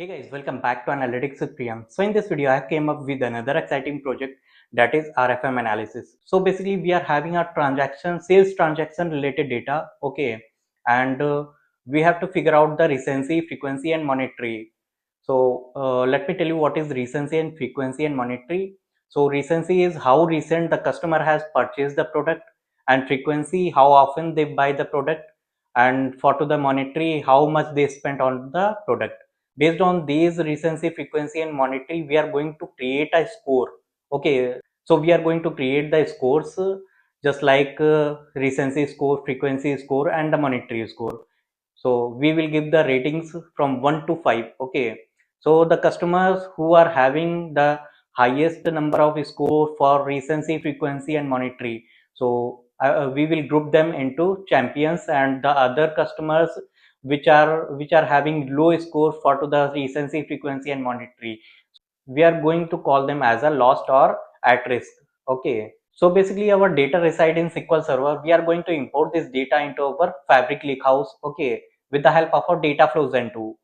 Hey guys, welcome back to Analytics with Priyam. So in this video, I came up with another exciting project that is RFM analysis. So basically, we are having a sales transaction related data, okay, and we have to figure out the recency, frequency, and monetary. So let me tell you what is recency and frequency and monetary. So recency is how recent the customer has purchased the product, and frequency how often they buy the product, and for to the monetary how much they spent on the product. Based on these recency, frequency, and monetary, we are going to create a score. Okay, so we are going to create the scores just like recency score, frequency score, and the monetary score. So we will give the ratings from 1 to 5. Okay, so the customers who are having the highest number of score for recency, frequency, and monetary, so we will group them into champions, and the other customers which are having low score for to the recency, frequency, and monetary, we are going to call them as a lost or at risk. Okay, so basically our data reside in SQL Server. We are going to import this data into our Fabric lakehouse, okay, with the help of our data flows N2.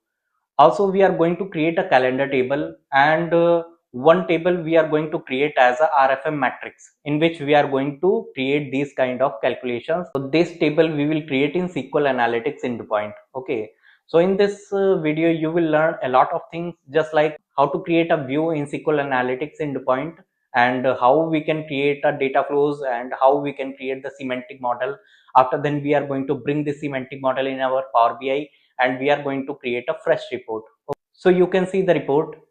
Also, we are going to create a calendar table, and one table we are going to create as a RFM matrix, in which we are going to create these kind of calculations. So this table we will create in SQL Analytics endpoint. Okay, so in this video you will learn a lot of things, just like how to create a view in SQL Analytics endpoint, and how we can create a data flows, and how we can create the semantic model. After then we are going to bring the semantic model in our Power BI, and we are going to create a fresh report. So you can see the report.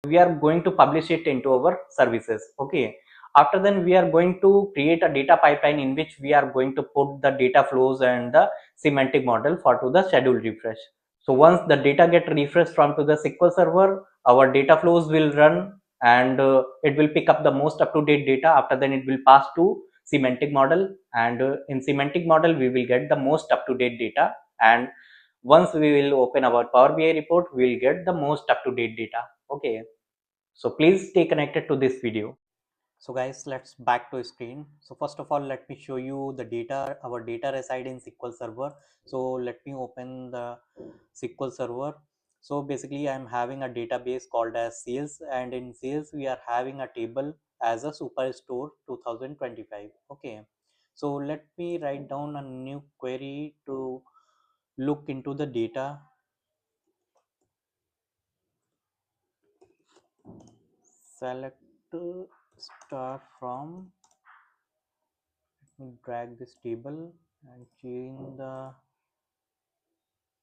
We are going to publish it into our services. Okay, after then we are going to create a data pipeline in which we are going to put the data flows and the semantic model for to the schedule refresh. So once the data get refreshed from to the SQL server, our data flows will run, and it will pick up the most up-to-date data. After then it will pass to semantic model, and in semantic model we will get the most up-to-date data, and once we will open our Power BI report, we will get the most up-to-date data. Okay, so please stay connected to this video. So guys, let's back to screen. So first of all, let me show you the data. Our data reside in SQL Server. So let me open the SQL Server. So basically I'm having a database called as sales, and in sales we are having a table as a superstore 2025. Okay, so let me write down a new query to look into the data. Select star from, drag this table and change the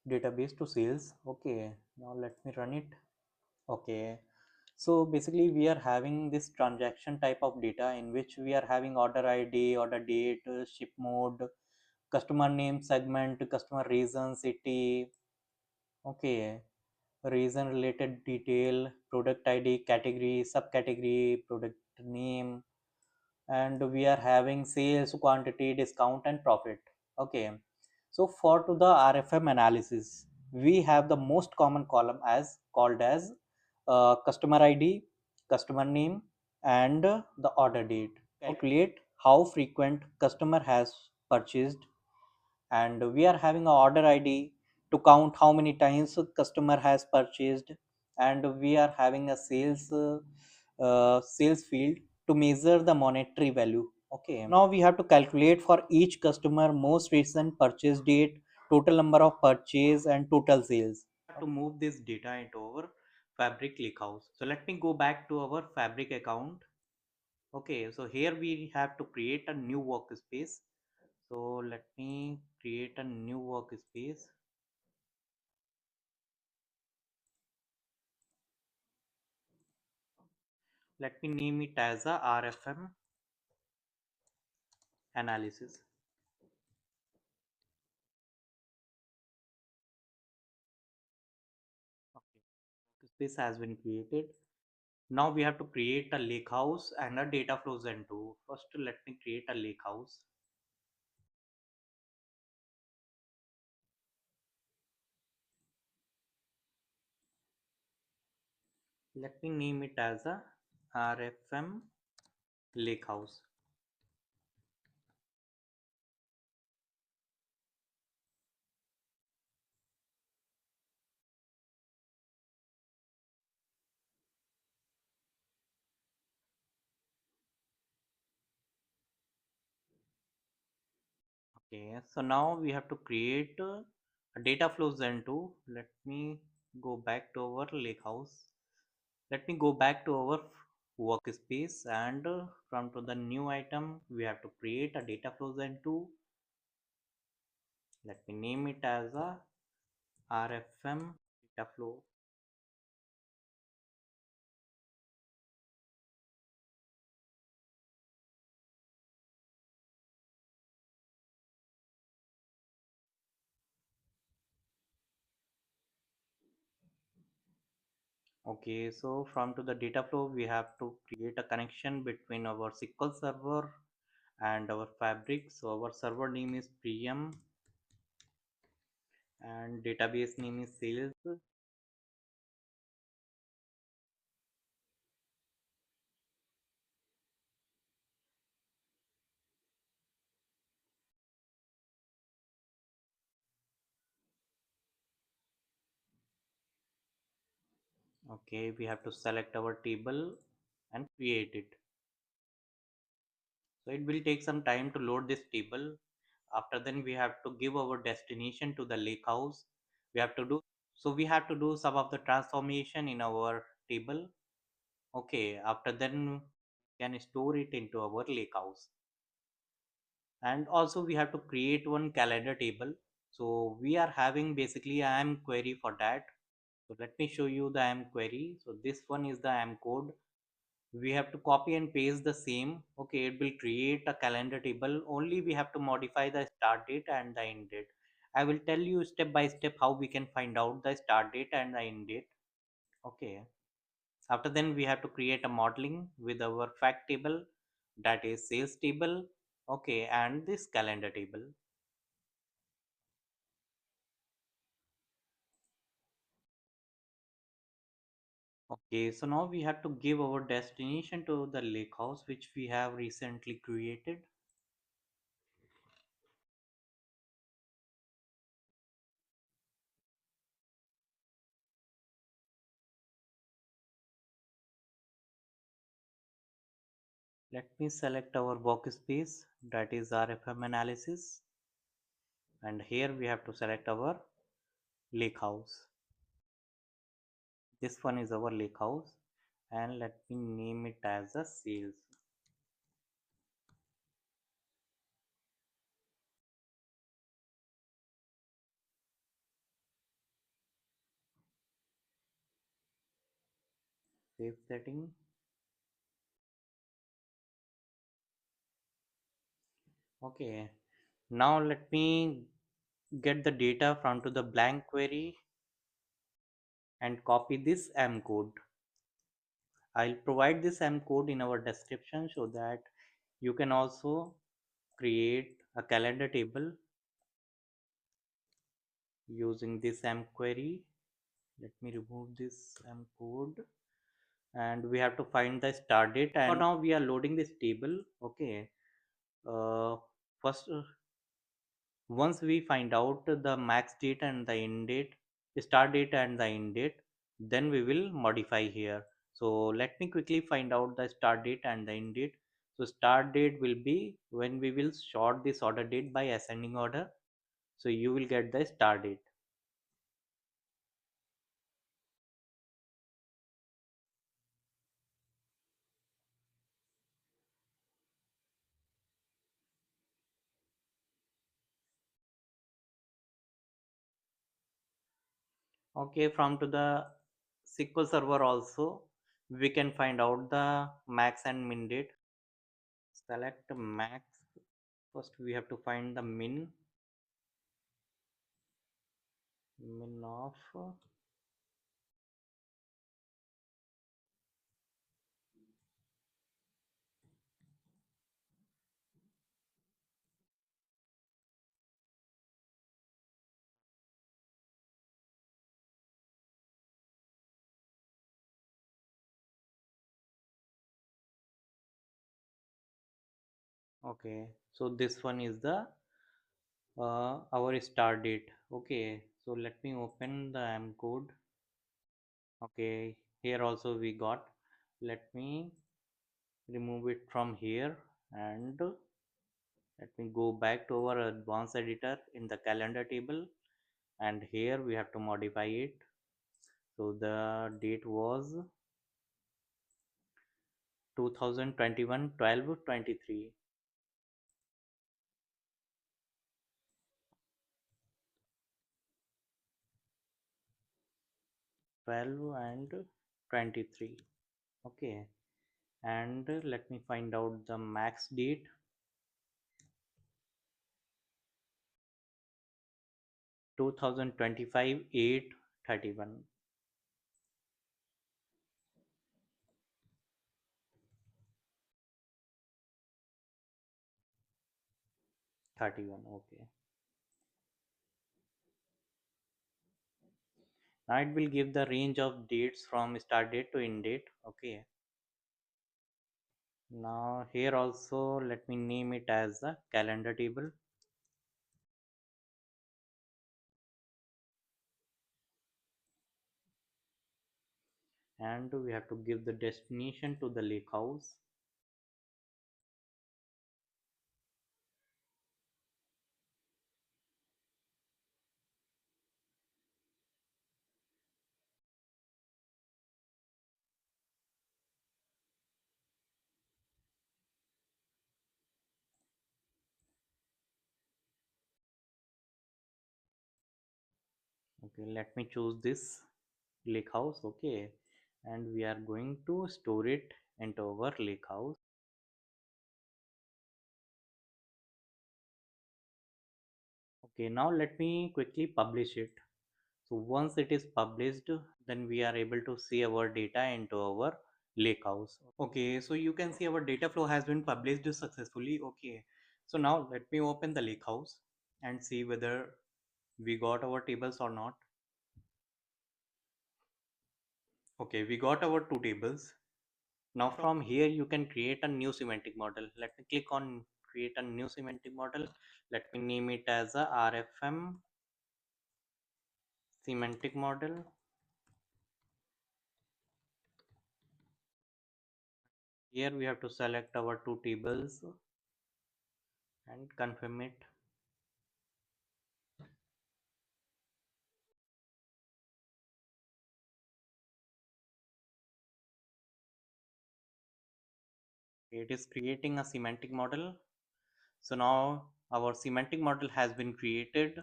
database to sales. Okay, now let me run it. Okay, so basically we are having this transaction type of data, in which we are having order ID, order date, ship mode, customer name, segment, customer reason, city. Okay, reason related detail, product ID, category, subcategory, product name, and we are having sales, quantity, discount, and profit. Okay, so for to the RFM analysis, we have the most common column as called as customer ID, customer name, and the order date. Calculate how frequent customer has purchased, and we are having a order ID to count how many times a customer has purchased, and we are having a sales field to measure the monetary value. Okay, now we have to calculate for each customer most recent purchase date, total number of purchase, and total sales. To move this data into our Fabric lakehouse, so let me go back to our Fabric account. Okay, so here we have to create a new workspace. So let me create a new workspace. Let me name it as a RFM analysis. Okay, this has been created. Now we have to create a lakehouse and a data flows into. First, let me create a lakehouse. Let me name it as a RFM lakehouse. Okay, so now we have to create a data flows N2. Let me go back to our lakehouse. Let me go back to our workspace, and from to the new item we have to create a data flows N2. Let me name it as a RFM data flow. Okay, so from to the data flow, we have to create a connection between our SQL server and our fabric. So our server name is Priyam and database name is sales. Okay, we have to select our table and create it. So it will take some time to load this table. After then we have to give our destination to the lake house. We have to do we have to do some of the transformation in our table. Okay, after then we can store it into our lake house. And also we have to create one calendar table. So we are having basically a am query for that. So let me show you the am query. So this one is the am code. We have to copy and paste the same. Okay, it will create a calendar table. Only we have to modify the start date and the end date. I will tell you step by step how we can find out the start date and the end date. Okay, after then we have to create a modeling with our fact table, that is sales table. Okay, and this calendar table. Okay, so now we have to give our destination to the lake house which we have recently created. Let me select our workspace, that is RFM analysis, and here we have to select our lake house. This one is our lake house, and let me name it as a sales. Save setting. Okay, now let me get the data from to the blank query and copy this M code. I'll provide this M code in our description so that you can also create a calendar table using this M query. Let me remove this M code, and we have to find the start date. And for now we are loading this table. Okay, uh, first once we find out the max date and the end date, start date and the end date, then we will modify here. So let me quickly find out the start date and the end date. So start date will be when we will sort this order date by ascending order, so you will get the start date. Okay, from to the SQL server also we can find out the max and min date. Select max. First we have to find the min of okay, so this one is the our start date. Okay, so let me open the M code. Okay, here also we got. Let me remove it from here and Let me go back to our advanced editor in the calendar table, and here we have to modify it. So the date was 2021 12/23, 12 and 23. Okay, and let me find out the max date. 2025 8/31. 31. Okay, now it will give the range of dates from start date to end date. Okay, now here also let me name it as the calendar table, and we have to give the destination to the lakehouse. Okay, let me choose this lakehouse. Okay, and we are going to store it into our lakehouse. Okay, now let me quickly publish it. So once it is published, then we are able to see our data into our lakehouse. Okay, so you can see our data flow has been published successfully. Okay, so now let me open the lakehouse and see whether we got our tables or not. Okay, we got our two tables. Now from here you can create a new semantic model. Let me click on create a new semantic model. Let me name it as a RFM semantic model. Here we have to select our two tables and confirm it. It is creating a semantic model. So now our semantic model has been created.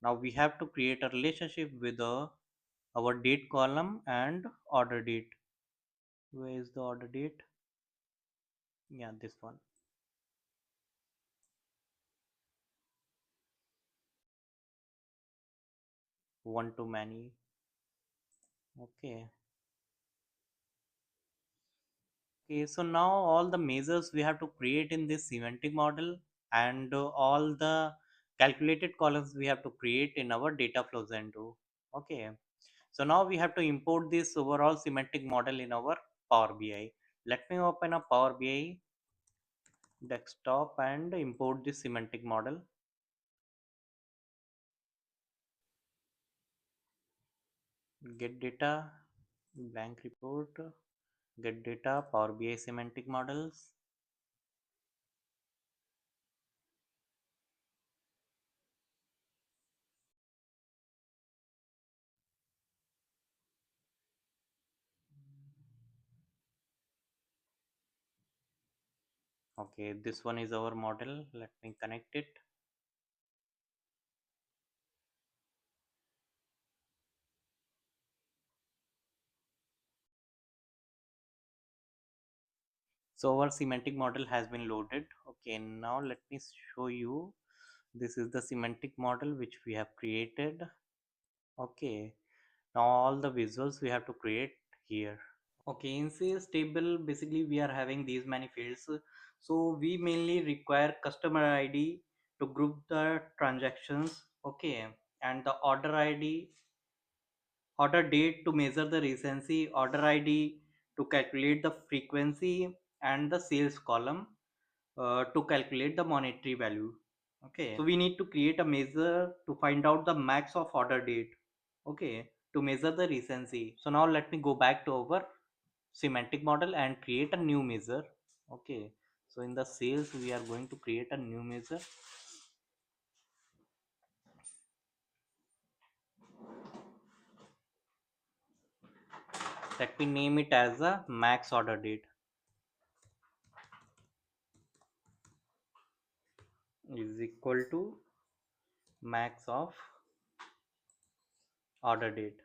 Now we have to create a relationship with our date column and order date. Where is the order date? Yeah, this one. One to many. Okay. Okay, so now all the measures we have to create in this semantic model, and all the calculated columns we have to create in our data flows into. Okay, so now we have to import this overall semantic model in our Power BI. Let me open a Power BI desktop and import this semantic model. Get data, blank report, get data, Power BI semantic models. Okay, this one is our model. Let me connect it. So our semantic model has been loaded. Okay, now let me show you. This is the semantic model which we have created. Okay, now all the visuals we have to create here. Okay, in sales table, basically we are having these many fields. So we mainly require customer ID to group the transactions. Okay, and the order ID, order date to measure the recency, order ID to calculate the frequency, and the sales column to calculate the monetary value. Okay, so we need to create a measure to find out the max of order date. Okay, to measure the recency. So now let me go back to our semantic model and create a new measure. Okay, So in the sales, we are going to create a new measure. Let me name it as a max order date is equal to max of order date.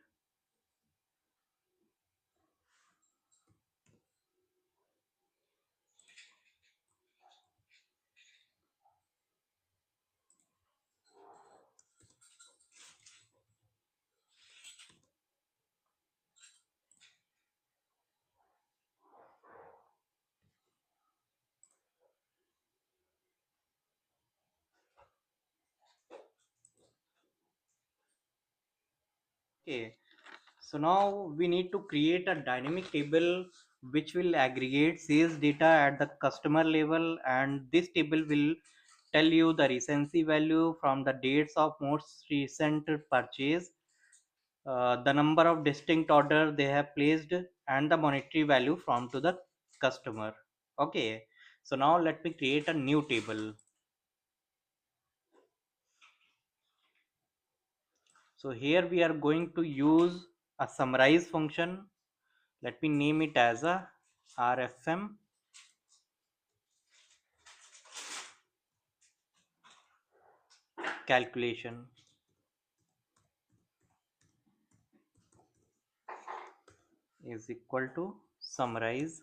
Okay, so now we need to create a dynamic table which will aggregate sales data at the customer level, and this table will tell you the recency value from the dates of most recent purchase, the number of distinct order they have placed, and the monetary value from to the customer. Okay, so now let me create a new table. So here we are going to use a summarize function. Let me name it as a RFM calculation is equal to summarize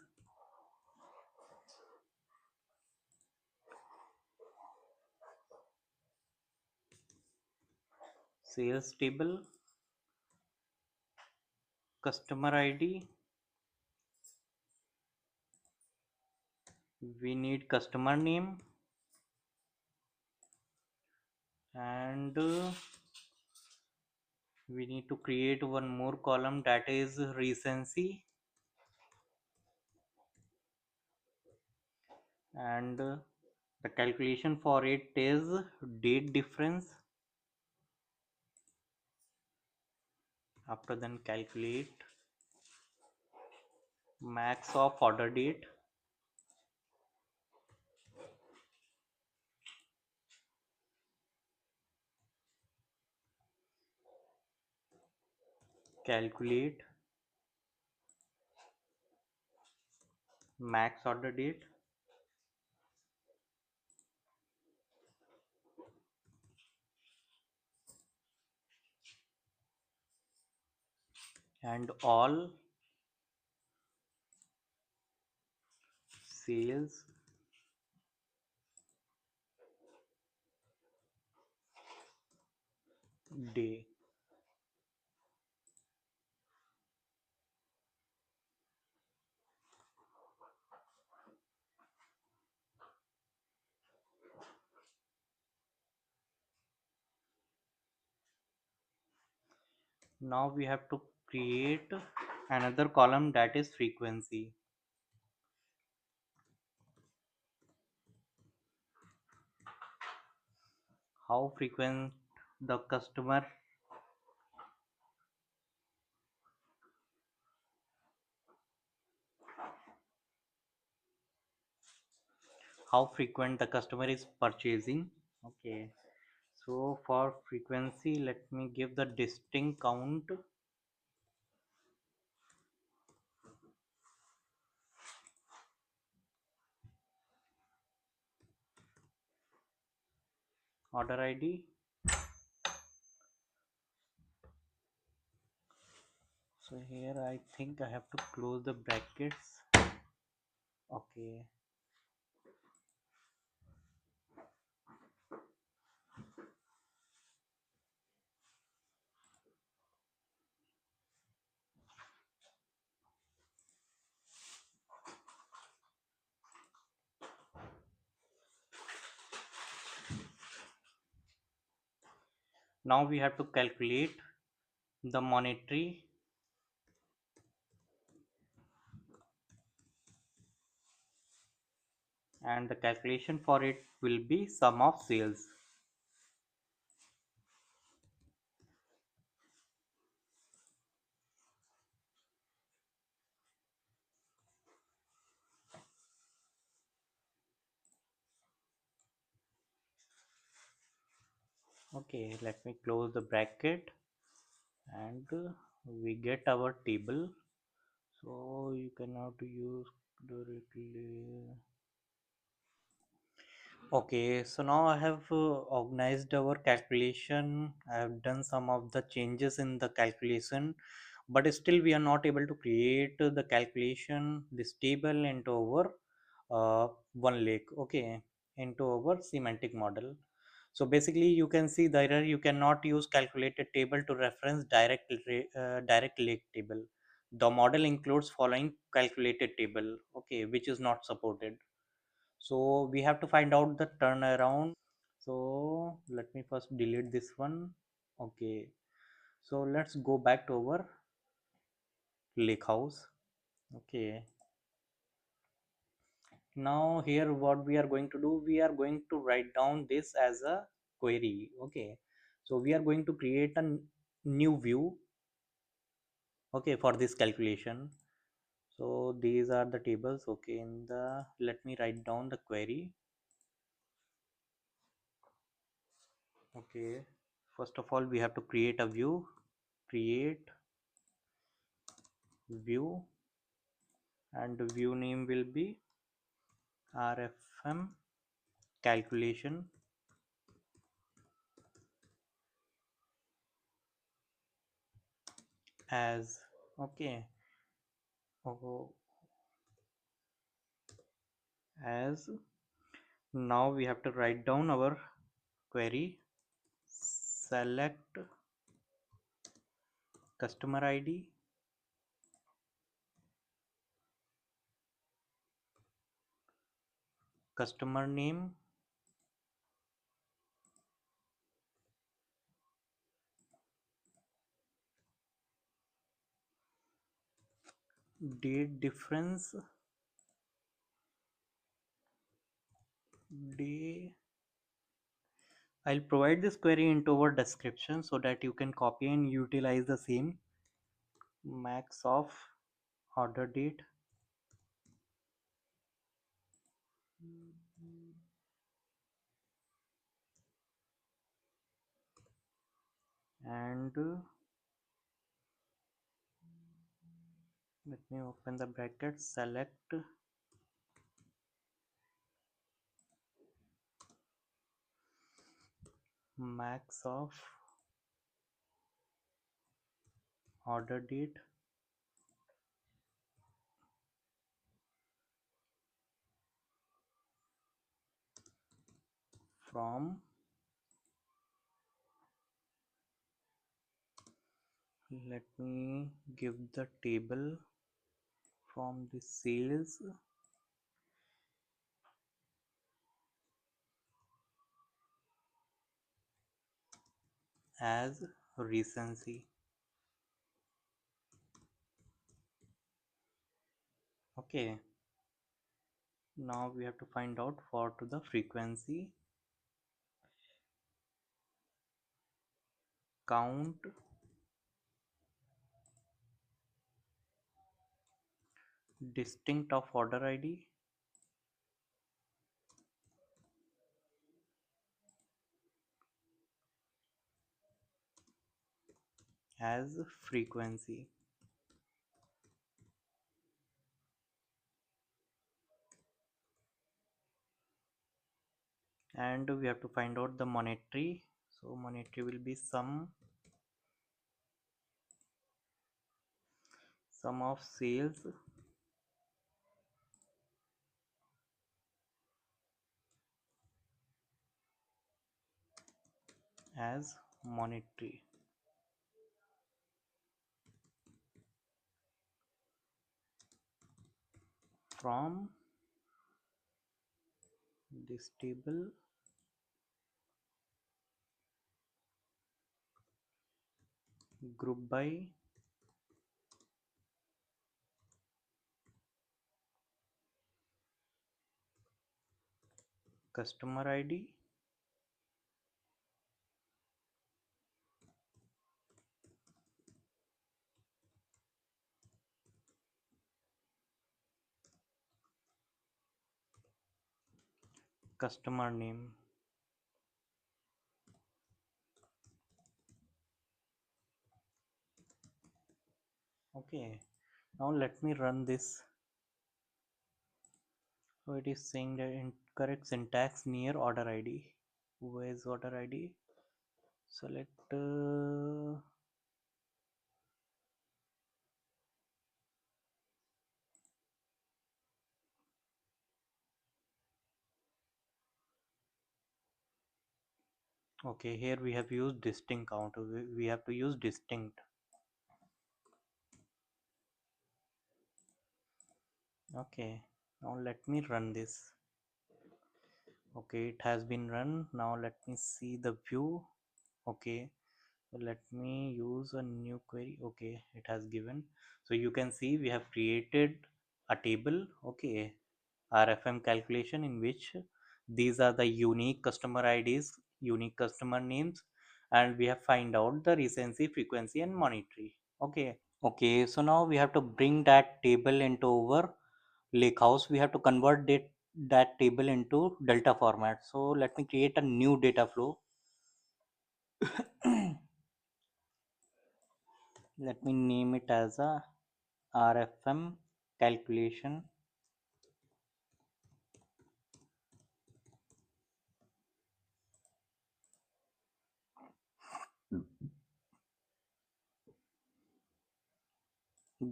sales table customer ID. We need customer name, and we need to create one more column, that is recency, and the calculation for it is date difference. After then calculate max of order date, calculate max order date, and all sales day. Now we have to create another column, that is frequency. How frequent the customer, how frequent the customer is purchasing. Okay, so for frequency, let me give the distinct count. Order ID. So here I think I have to close the brackets. Okay, now we have to calculate the monetary, and the calculation for it will be sum of sales. Okay, let me close the bracket, and we get our table. So you cannot use directly. Okay, so now I have organized our calculation. I have done some of the changes in the calculation, but still we are not able to create the calculation, this table into our one lake, okay, into our semantic model. So basically you can see there you cannot use calculated table to reference direct lake table. The model includes following calculated table, okay, which is not supported. So we have to find out the turnaround. So let me first delete this one. Okay, so let's go back to our lakehouse. Okay, now here what we are going to do, we are going to write down this as a query. Okay, so we are going to create a new view, okay, for this calculation. So these are the tables. Okay, in the, let me write down the query. Okay, first of all we have to create a view. Create view, and the view name will be RFM calculation as, okay, oh, as. Now we have to write down our query. Select customer ID, customer name, date difference, day. I'll provide this query into our description so that you can copy and utilize the same. Max of order date, and let me open the bracket. Select max of order date from, let me give the table from the sales as recency. Okay, now we have to find out for to the frequency. Count distinct of order ID as frequency. And we have to find out the monetary. So monetary will be sum of sales as monetary. From this table, group by customer ID, customer name. Okay, now let me run this. So it is saying the incorrect syntax near order id. Where is order id? Select okay, here we have used distinct count. We have to use distinct. Okay, now let me run this. Okay, it has been run. Now let me see the view. Okay, so let me use a new query. Okay, it has given. So you can see we have created a table. Okay, RFM calculation, in which these are the unique customer IDs, unique customer names, and we have find out the recency, frequency, and monetary. Okay, so now we have to bring that table into our lakehouse. We have to convert that table into delta format. So let me create a new data flow. Let me name it as a RFM calculation.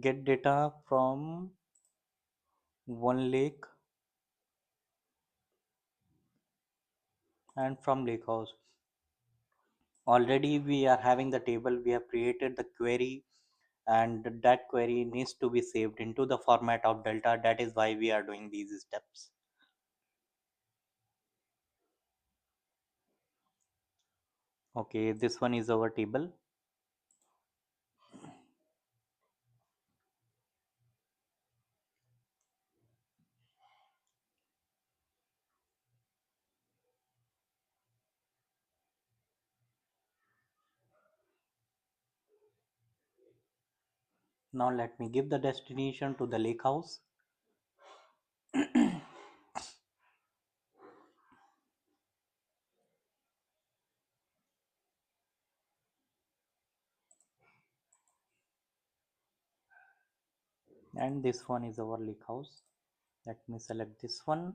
Get data from one lake and from lakehouse. Already we are having the table, we have created the query, and that query needs to be saved into the format of delta. That is why we are doing these steps. Okay, this one is our table. Now let me give the destination to the lakehouse. And this one is our lakehouse. Let me select this one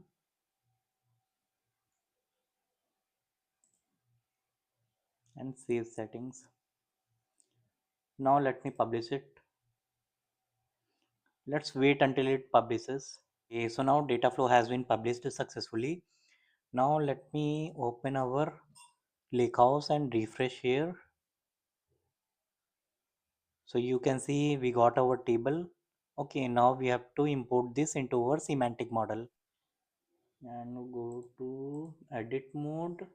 and save settings. Now let me publish it. Let's wait until it publishes. Okay, so now data flow has been published successfully. Now let me open our lakehouse and refresh here. So you can see we got our table. Okay, now we have to import this into our semantic model. And go to edit mode,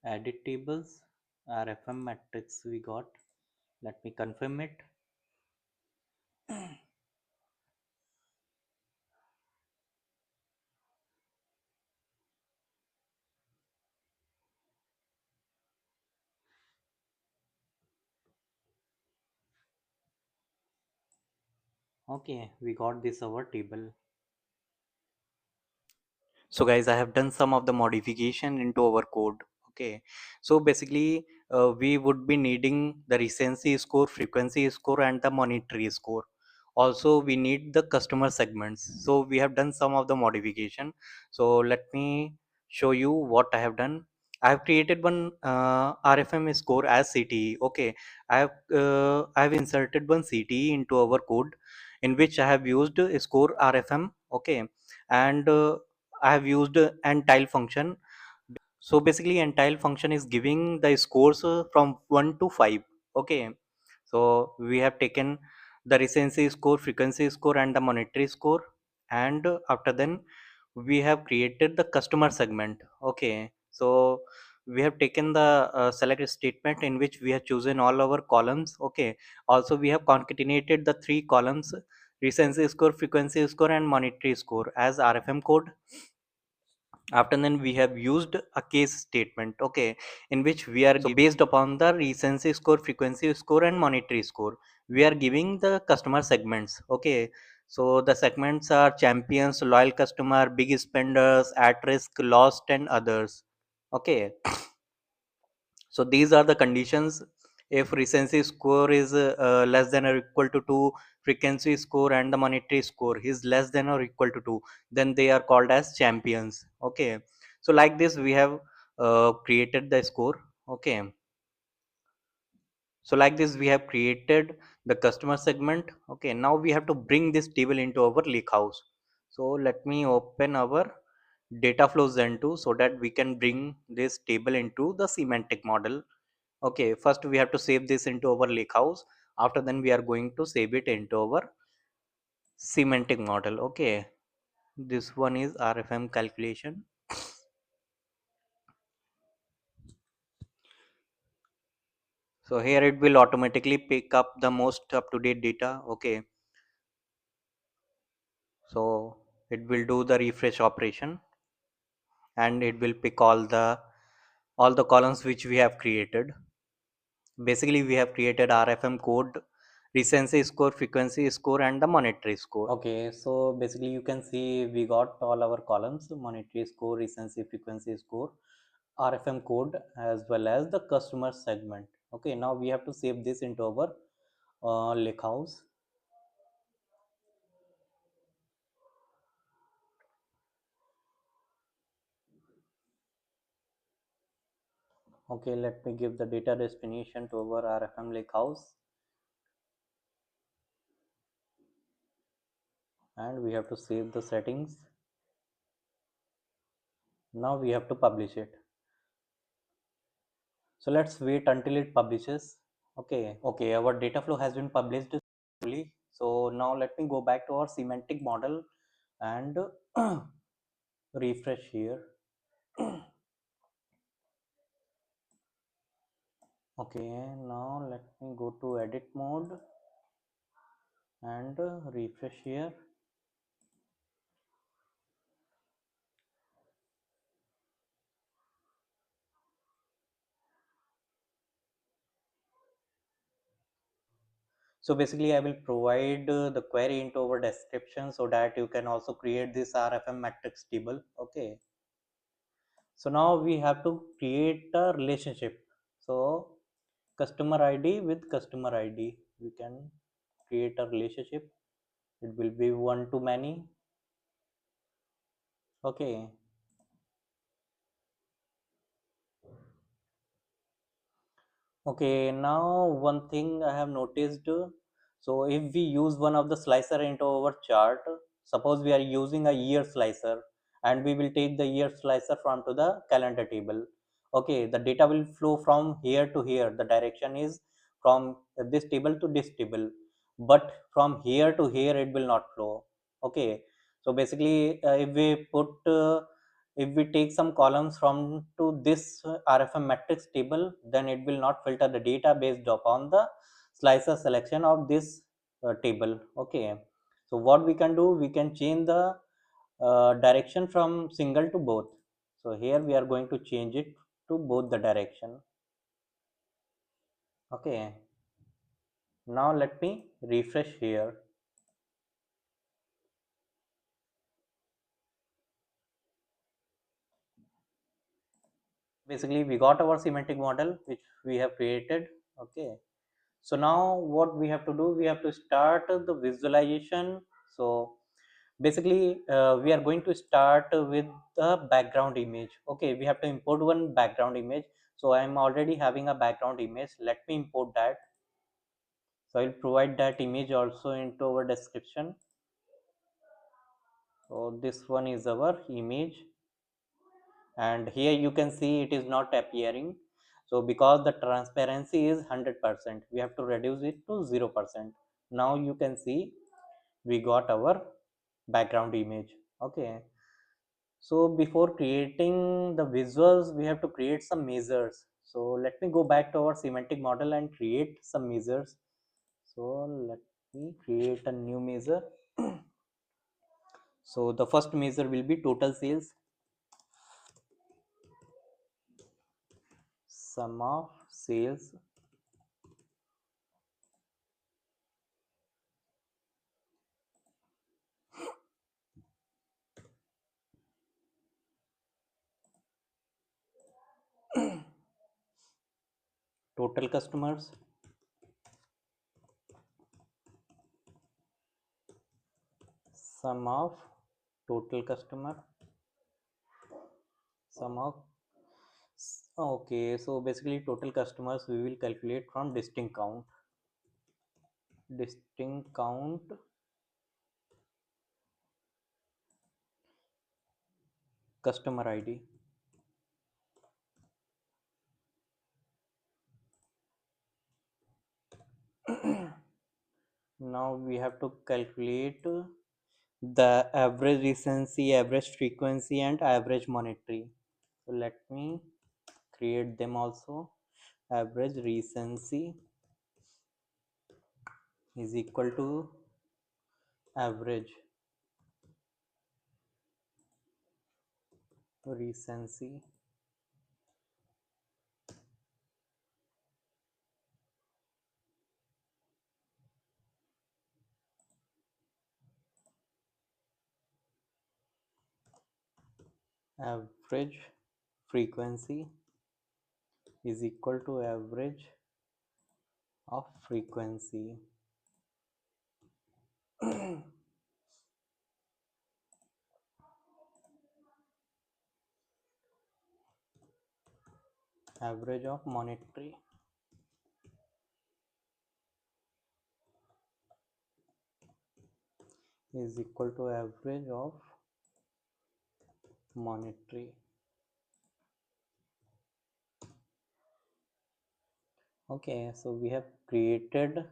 edit tables, RFM matrix we got. Let me confirm it. Okay, we got this our table. So guys, I have done some of the modification into our code. Okay, so basically we would be needing the recency score, frequency score, and the monetary score. Also we need the customer segments. So we have done some of the modification. So let me show you what I have done. I have created one RFM score as CTE. Okay, I have inserted one CTE into our code, in which I have used score RFM. Okay, and I have used entile function. So basically entile function is giving the scores from 1 to 5. Okay, so we have taken the recency score, frequency score, and the monetary score, and after then we have created the customer segment. Okay, so we have taken the select statement, in which we have chosen all our columns. Okay, also we have concatenated the three columns: recency score, frequency score, and monetary score as RFM code. After then we have used a case statement. Okay, in which we are based upon the recency score, frequency score, and monetary score, we are giving the customer segments. Okay, so the segments are champions, loyal customer, big spenders, at risk, lost, and others. Okay, so these are the conditions if recency score is less than or equal to 2, frequency score and the monetary score is less than or equal to 2, then they are called as champions. Okay, so like this we have created the score. Okay, so like this we have created the customer segment. Okay, now we have to bring this table into our lake house. So let me open our data flows Zen2 so that we can bring this table into the semantic model. Okay, first we have to save this into our lake house. After then we are going to save it into our semantic model. Okay, this one is RFM calculation. So here it will automatically pick up the most up to date data. Okay, so it will do the refresh operation and it will pick all the columns which we have created. Basically we have created RFM code, recency score, frequency score and the monetary score. Okay, so basically you can see we got all our columns: monetary score, recency, frequency score, RFM code, as well as the customer segment. Okay, now we have to save this into our lake house. Okay, let me give the data destination to our RFM lake house, and we have to save the settings. Now we have to publish it. So let's wait until it publishes. Okay, our data flow has been published successfully. So now let me go back to our semantic model and refresh here. Okay, now let me go to edit mode and refresh here. So basically I will provide the query into our description so that you can also create this RFM matrix table. Okay, so now we have to create a relationship. So customer ID with customer ID, we can create a relationship. It will be one to many. Okay, okay, now one thing I have noticed, so if we use one of the slicer into our chart, suppose we are using a year slicer and we will take the year slicer from to the calendar table. Okay, the data will flow from here to here. The direction is from this table to this table, but from here to here it will not flow. Okay, so basically if we take some columns from to this RFM matrix table, then it will not filter the data based upon the slicer selection of this table. Okay, so what we can do, we can change the direction from single to both. So here we are going to change it to both the direction. Okay, now let me refresh here. Basically we got our semantic model which we have created. Okay, so now what we have to do, we have to start the visualization. So basically we are going to start with the background image. Okay, we have to import one background image. So I am already having a background image. Let me import that. So I will provide that image also into our description. So this one is our image, and here you can see it is not appearing. So because the transparency is 100%, we have to reduce it to 0%. Now you can see we got our background image. Okay, so before creating the visuals we have to create some measures. So let me go back to our semantic model and create some measures. So let me create a new measure. So the first measure will be total sales, sum of sales. total customers, sum of total customer, sum of okay, so basically total customers we will calculate from distinct count customer ID. Now we have to calculate the average recency, average frequency, and average monetary. So let me create them also. Average recency is equal to average recency average frequency is equal to average of frequency. Average of monetary is equal to average of monetary. Okay, so we have created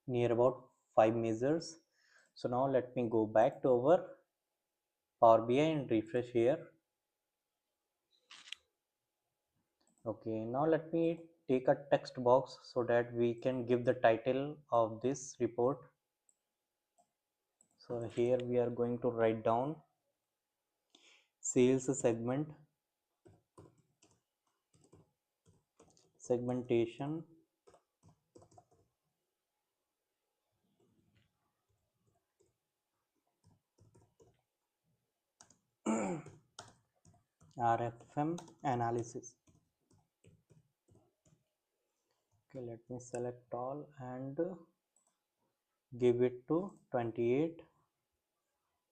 near about 5 measures. So now let me go back to our Power BI and refresh here. Okay, now let me take a text box so that we can give the title of this report. So here we are going to write down sales segmentation RFM analysis. Okay, let me select all and give it to 28.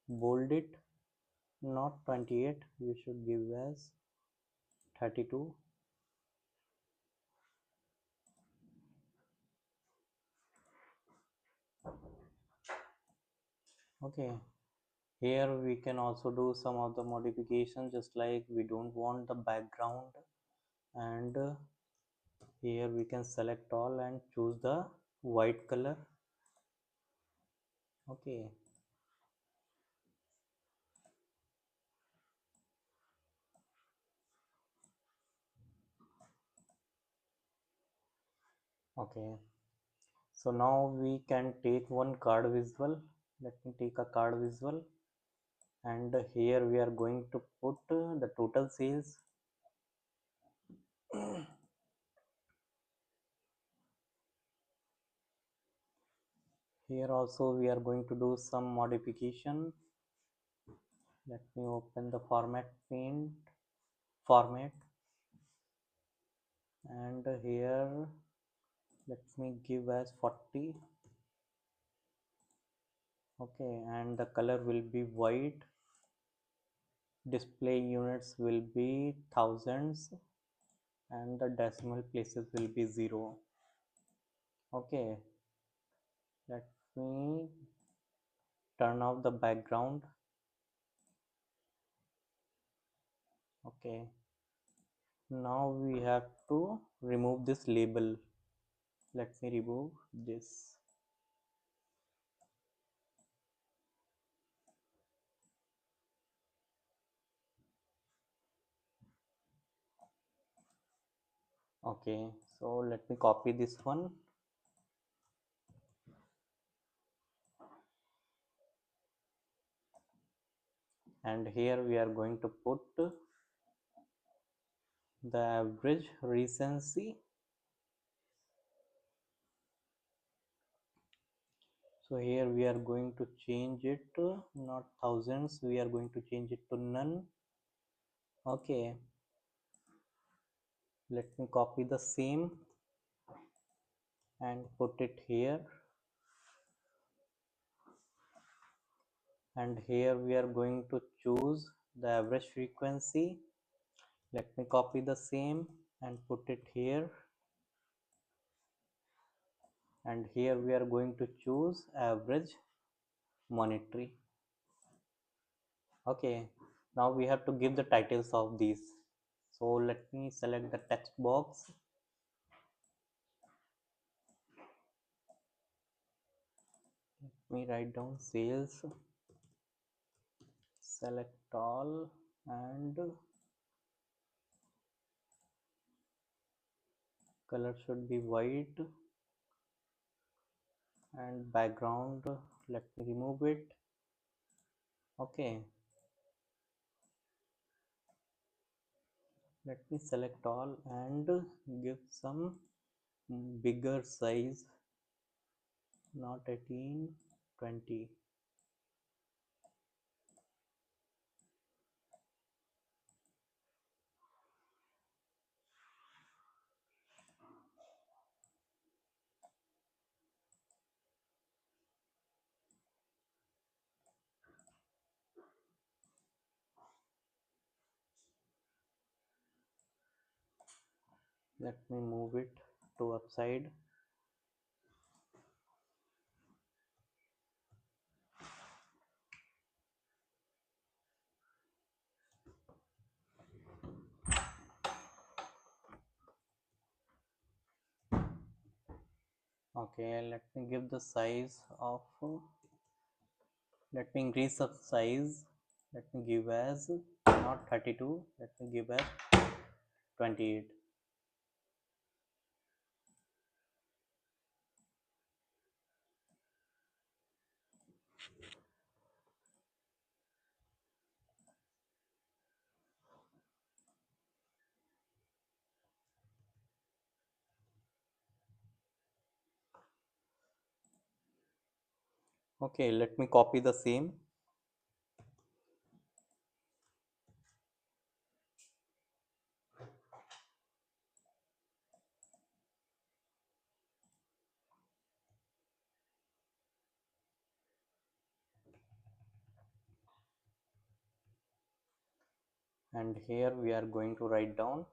Bold it, not 28, we should give as 32. Okay, here we can also do some of the modifications, just like we don't want the background, and here we can select all and choose the white color. Okay, okay, so now we can take one card visual. Let me take a card visual, and here we are going to put the total sales. Here also we are going to do some modification. Let me open the format format, and here let me give as 40. Okay, and the color will be white, display units will be thousands, and the decimal places will be 0. Okay, let me turn off the background. Okay, now we have to remove this label. Let me remove this. Okay, so let me copy this one, and here we are going to put the average recency. So here we are going to change it to not thousands, we are going to change it to none. Okay, let me copy the same and put it here, and here we are going to choose the average frequency. Let me copy the same and put it here, and here we are going to choose average monetary. Okay, now we have to give the titles of these. So let me select the text box. Let me write down sales, select all, and color should be white, and background, let me remove it. Okay, let me select all and give some bigger size, not 18, 20. Let me move it to upside. Okay, let me give the size of, let me increase the size. Let me give as not 32, let me give as 28. Okay, let me copy the same, and here we are going to write down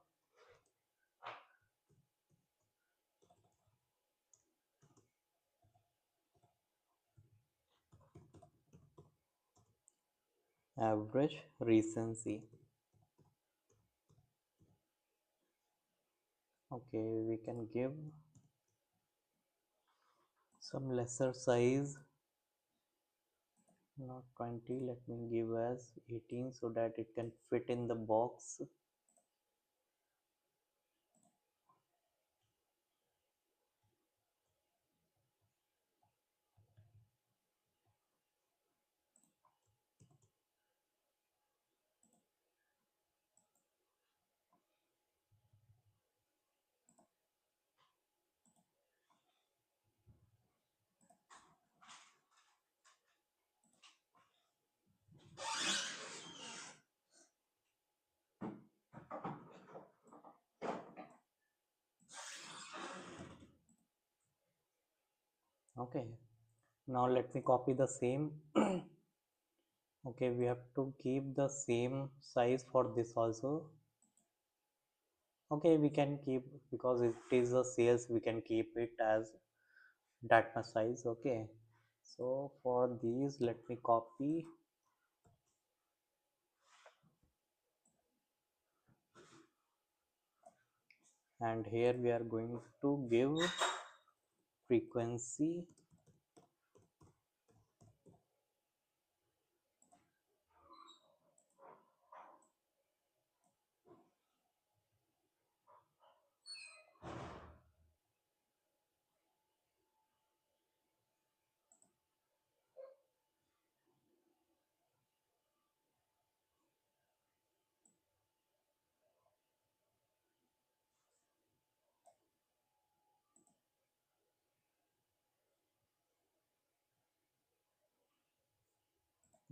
average recency. Okay, we can give some lesser size, not 20, let me give as 18 so that it can fit in the box. Okay, now let me copy the same. Okay, we have to keep the same size for this also. Okay, we can keep, because it is a sales, we can keep it as that much size. Okay, so for these, let me copy, and here we are going to give frequency,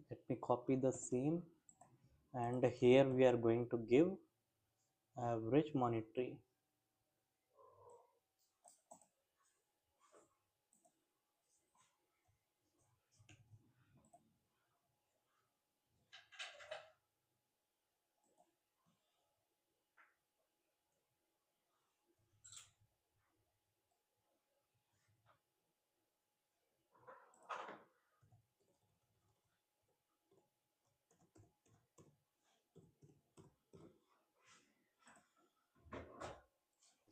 let me copy the same, and here we are going to give average monetary.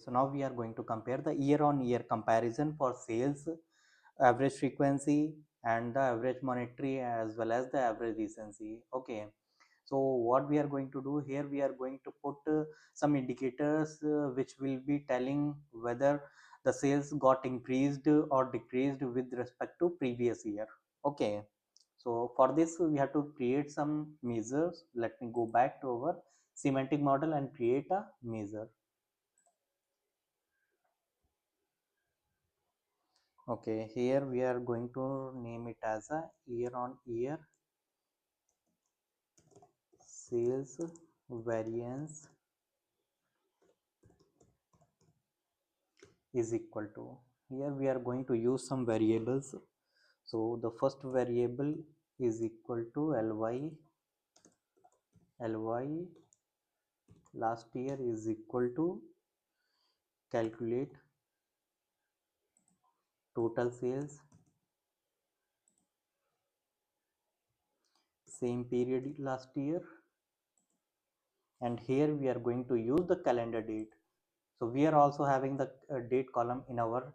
So now we are going to compare the year-on-year comparison for sales, average frequency, and the average monetary as well as the average recency. Okay. So what we are going to do here, we are going to put some indicators which will be telling whether the sales got increased or decreased with respect to previous year. Okay. So for this we have to create some measures. Let me go back to our semantic model and create a measure. Okay, here we are going to name it as a year on year sales variance is equal to, here we are going to use some variables. So the first variable is equal to ly last year is equal to calculate total sales same period last year, and here we are going to use the calendar date. So we are also having the date column in our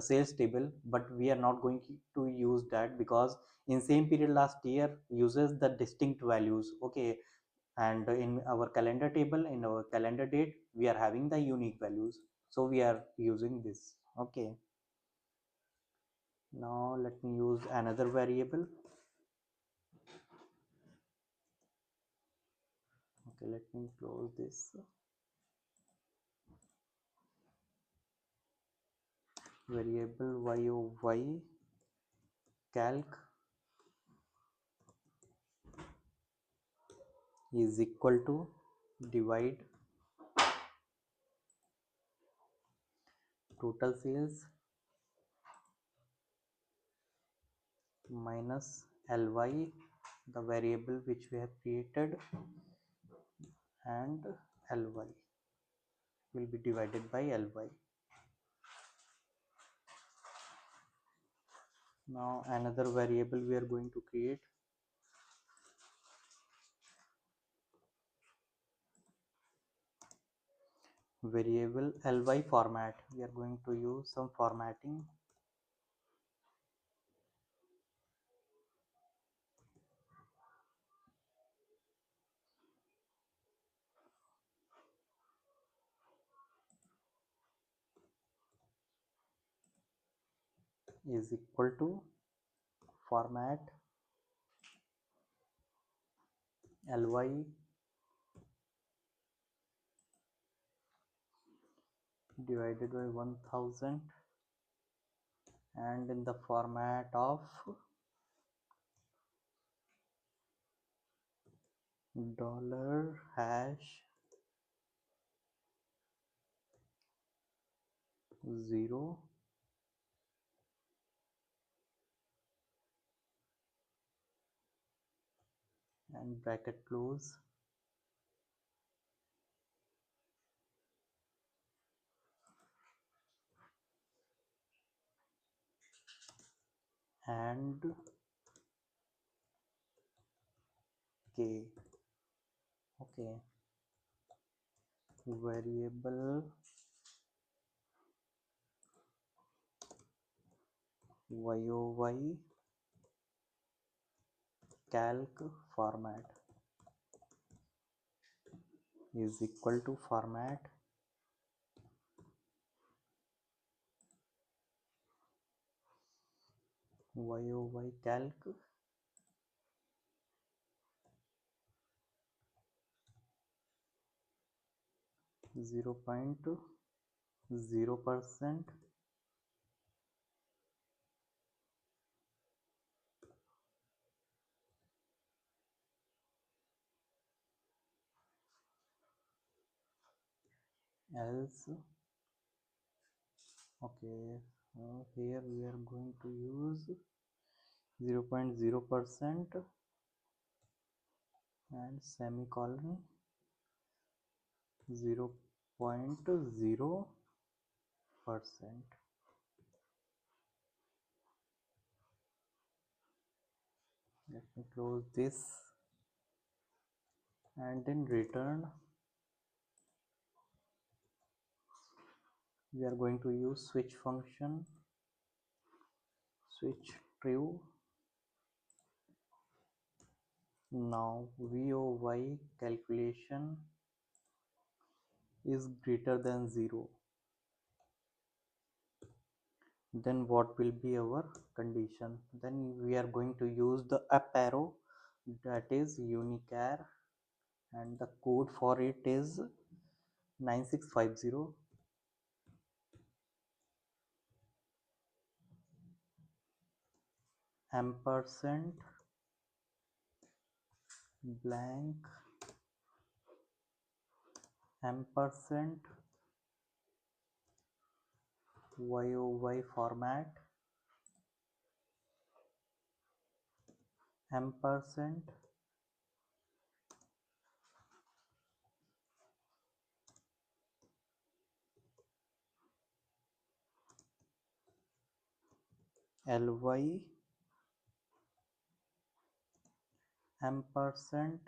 sales table, but we are not going to use that because in same period last year uses the distinct values. Okay, and in our calendar table, in our calendar date, we are having the unique values, so we are using this. Okay, now let me use another variable. Okay, let me close this. Variable yoy calc is equal to divide total sales minus ly, the variable which we have created, and ly will be divided by ly. Now another variable we are going to create. Variable ly format, we are going to use some formatting. Is equal to format ly divided by 1000 and in the format of dollar hash 0 and bracket close and k. Okay, variable yoy calc format is equal to format yoy calc 0.0% else. Okay, here we are going to use 0.0% and semicolon 0.0%. Let me close this and then return we are going to use switch function, switch true. Now VOY calculation is greater than 0. Then what will be our condition? Then we are going to use the up arrow, that is unichar, and the code for it is 9650. Ampersand blank ampersand YOY format ampersand LY ampersand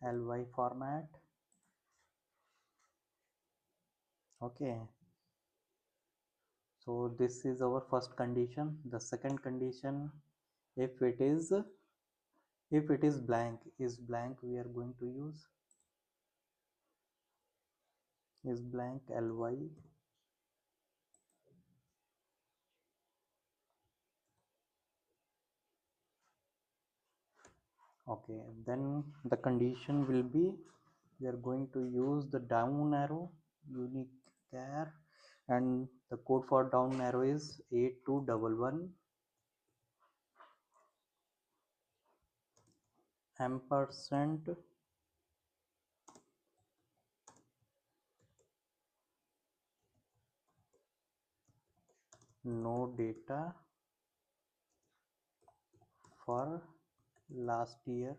LY format. Okay, so this is our first condition. The second condition, if it is blank, we are going to use is blank ly. Okay, then the condition will be, we are going to use the down arrow unichar, and the code for down arrow is 8211 ampersand no data for last year.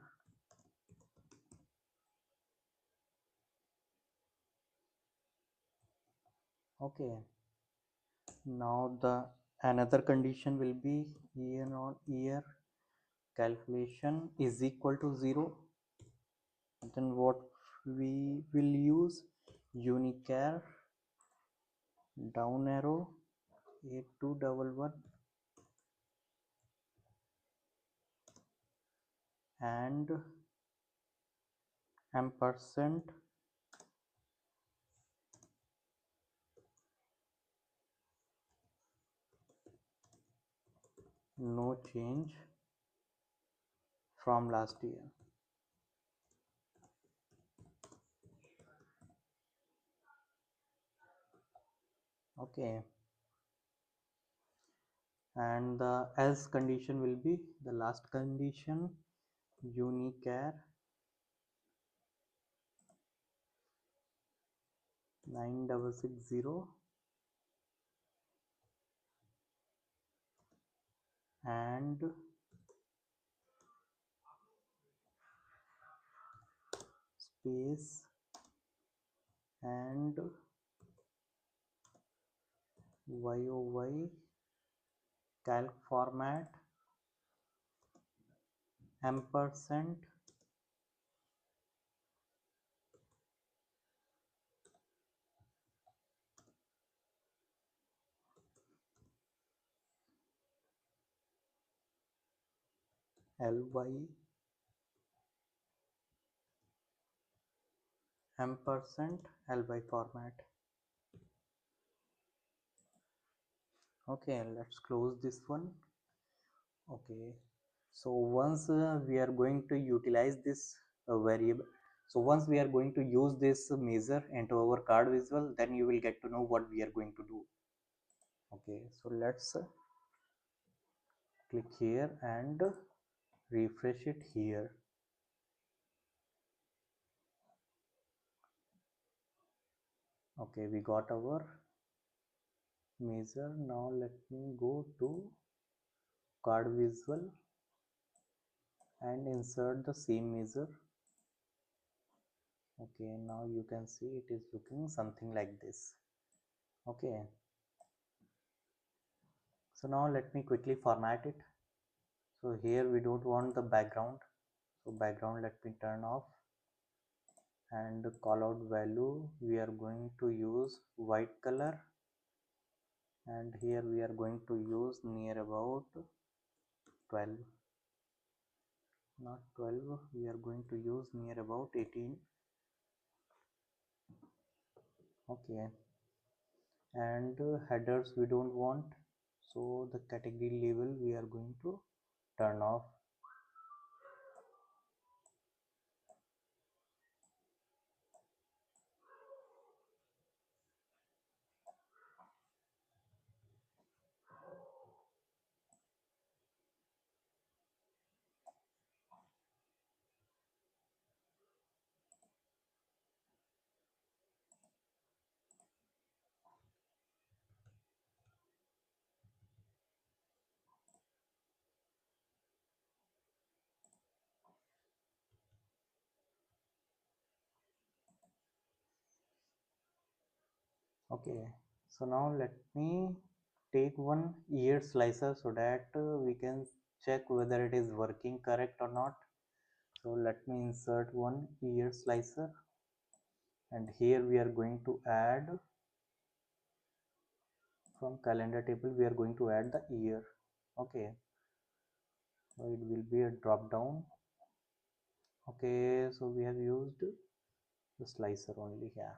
Okay, now the another condition will be year on year calculation is equal to 0. Then what we will use, unichar down arrow 8211 and ampersand no change from last year. Okay, and the else condition will be the last condition, unichar 9660 and space and YOY calc format ampersand LY ampersand LY format. Okay, let's close this one. Okay, so once we are going to utilize this variable, so once we are going to use this measure into our card visual, then you will get to know what we are going to do. Okay, so let's click here and refresh it here. Okay, we got our measure. Now let me go to card visual and insert the same measure. Okay, now you can see it is looking something like this. Okay, so now let me quickly format it. So here we don't want the background, so background let me turn off. and callout value we are going to use white color, and here we are going to use near about 12, not 12, we are going to use near about 18. Okay, and headers we don't want, so the category label we are going to turn off. Okay, so now let me take one year slicer so that we can check whether it is working correct or not. So let me insert one year slicer, and here we are going to add, from calendar table we are going to add the year. Okay, so it will be a drop down. Okay, so we have used the slicer only here.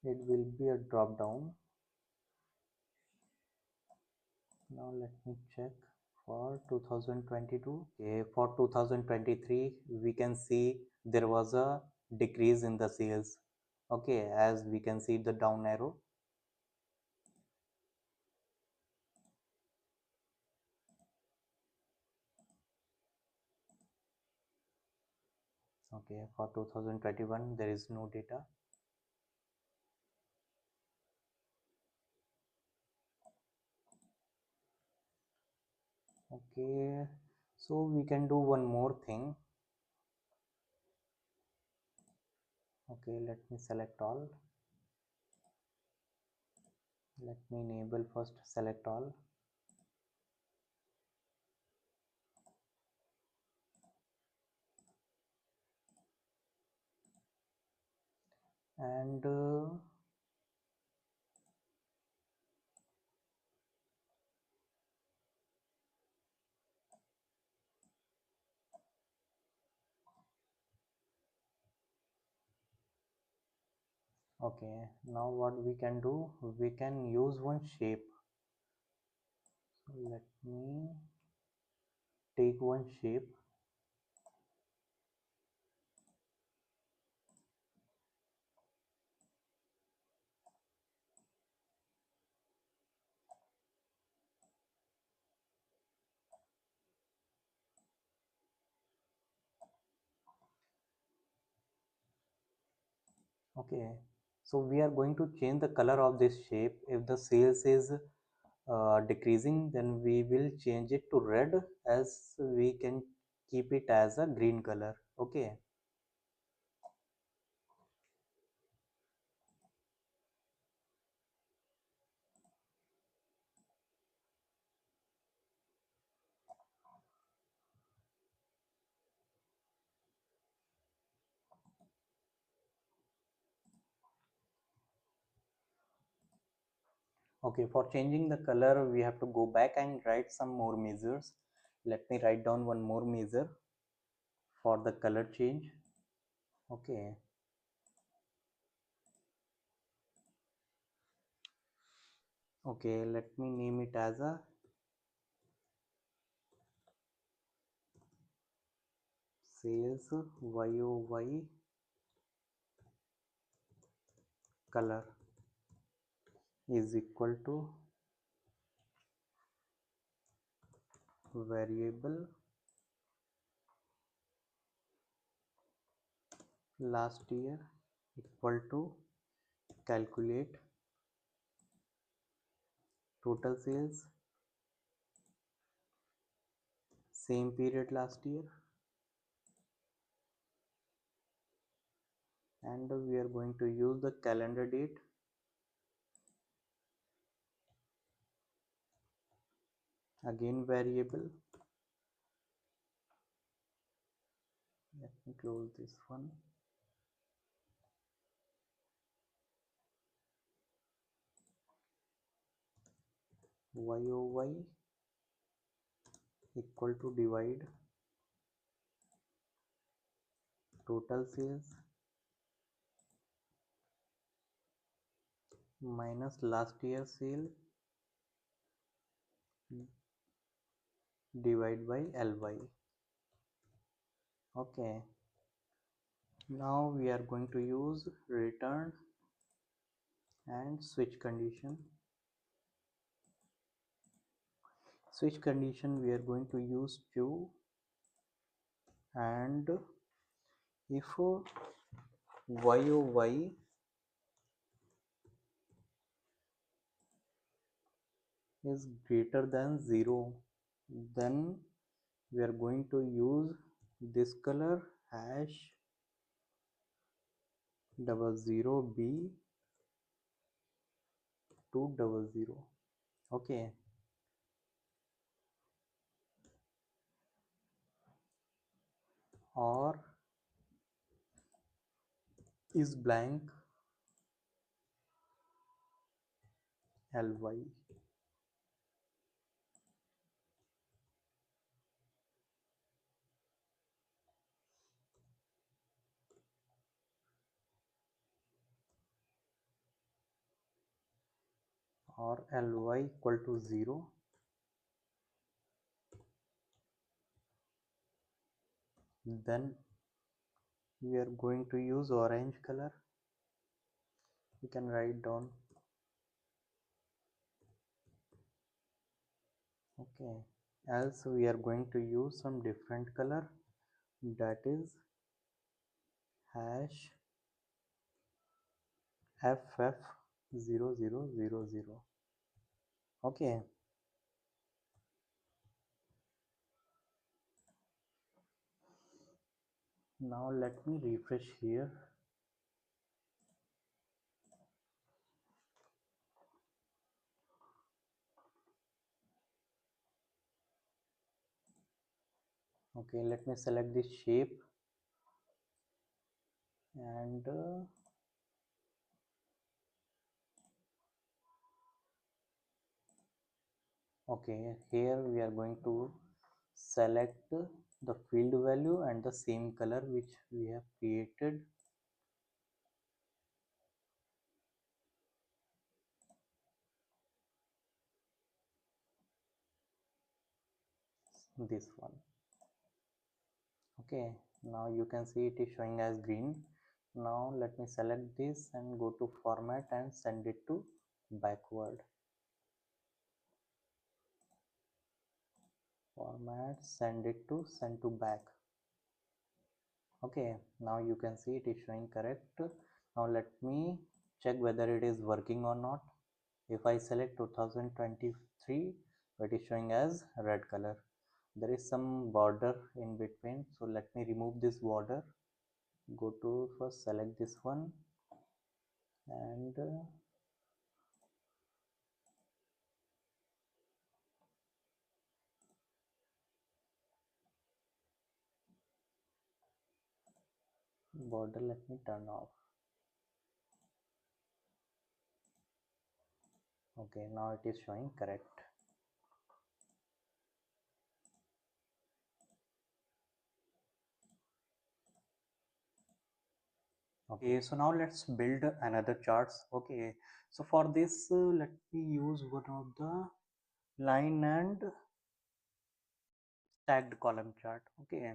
It will be a drop down. Now let me check for 2022. Okay, for 2023 we can see there was a decrease in the sales. Okay, as we can see the down arrow. Okay, for 2021 there is no data. Okay, so we can do one more thing. Okay, let me select all. Let me enable first select all. And okay, now what we can do, we can use one shape. So let me take one shape. Okay, so we are going to change the color of this shape. If the sales is decreasing, then we will change it to red, as we can keep it as a green color. Okay, okay, for changing the color we have to go back and write some more measures. Let me write down one more measure for the color change. Okay, okay, let me name it as a sales YOY color is equal to variable last year equal to calculate total sales same period last year, and we are going to use the calendar date. Again variable Let me close this one. YOY equal to divide total sales minus last year sale divide by LY. Okay, now we are going to use return and switch condition. Switch condition we are going to use true, and if YOY is greater than 0, then we are going to use this color hash 00B 200. Okay, or is blank LY. Or LY equal to 0, then we are going to use orange color. You can write down. Okay, else we are going to use some different color, that is hash FF0000. Okay, now let me refresh here. Okay, let me select this shape, and okay, here we are going to select the field value and the same color which we have created. This one. Okay, now you can see it is showing as green. Now let me select this and go to format and send it to backward. Format, send it to send to back. Okay, now you can see it is showing correct. Now let me check whether it is working or not. If I select 2023, it is showing as red color. There is some border in between, so let me remove this border. Go to first select this one, and border let me turn off. Okay, now it is showing correct. Okay, so now let's build another charts. Okay, so for this let me use one of the line and stacked column chart. Okay,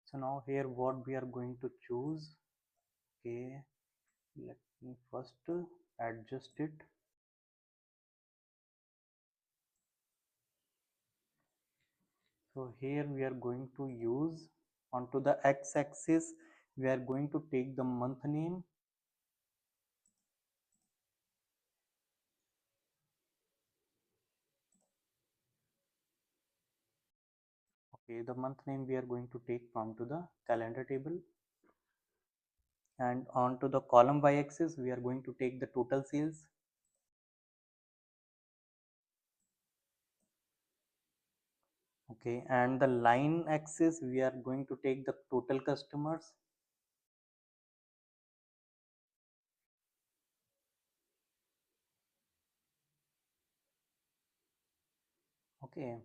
so now here what we are going to choose. Okay, let me first adjust it. So here we are going to use onto the x-axis, we are going to take the month name. Okay, the month name we are going to take from to the calendar table, and onto the column y-axis we are going to take the total sales. Okay, and the line axis we are going to take the total customers. Okay,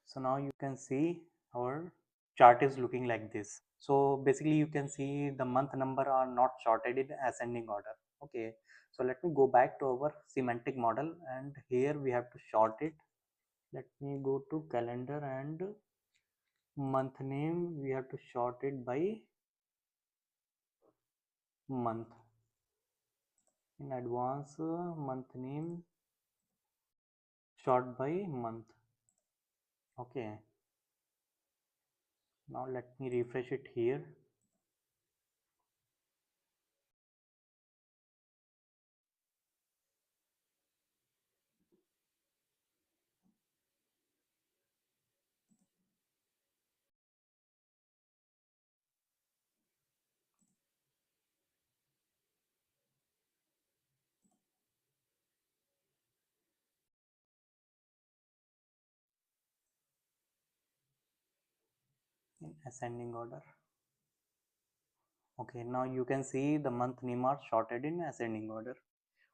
so now you can see our chart is looking like this. So basically you can see the month number are not sorted in ascending order. Okay, so let me go back to our semantic model, and here we have to sort it. Let me go to calendar, and month name we have to sort it by month. In advance, month name sort by month. Okay, now let me refresh it here. In ascending order. Okay, now you can see the month name are sorted in ascending order.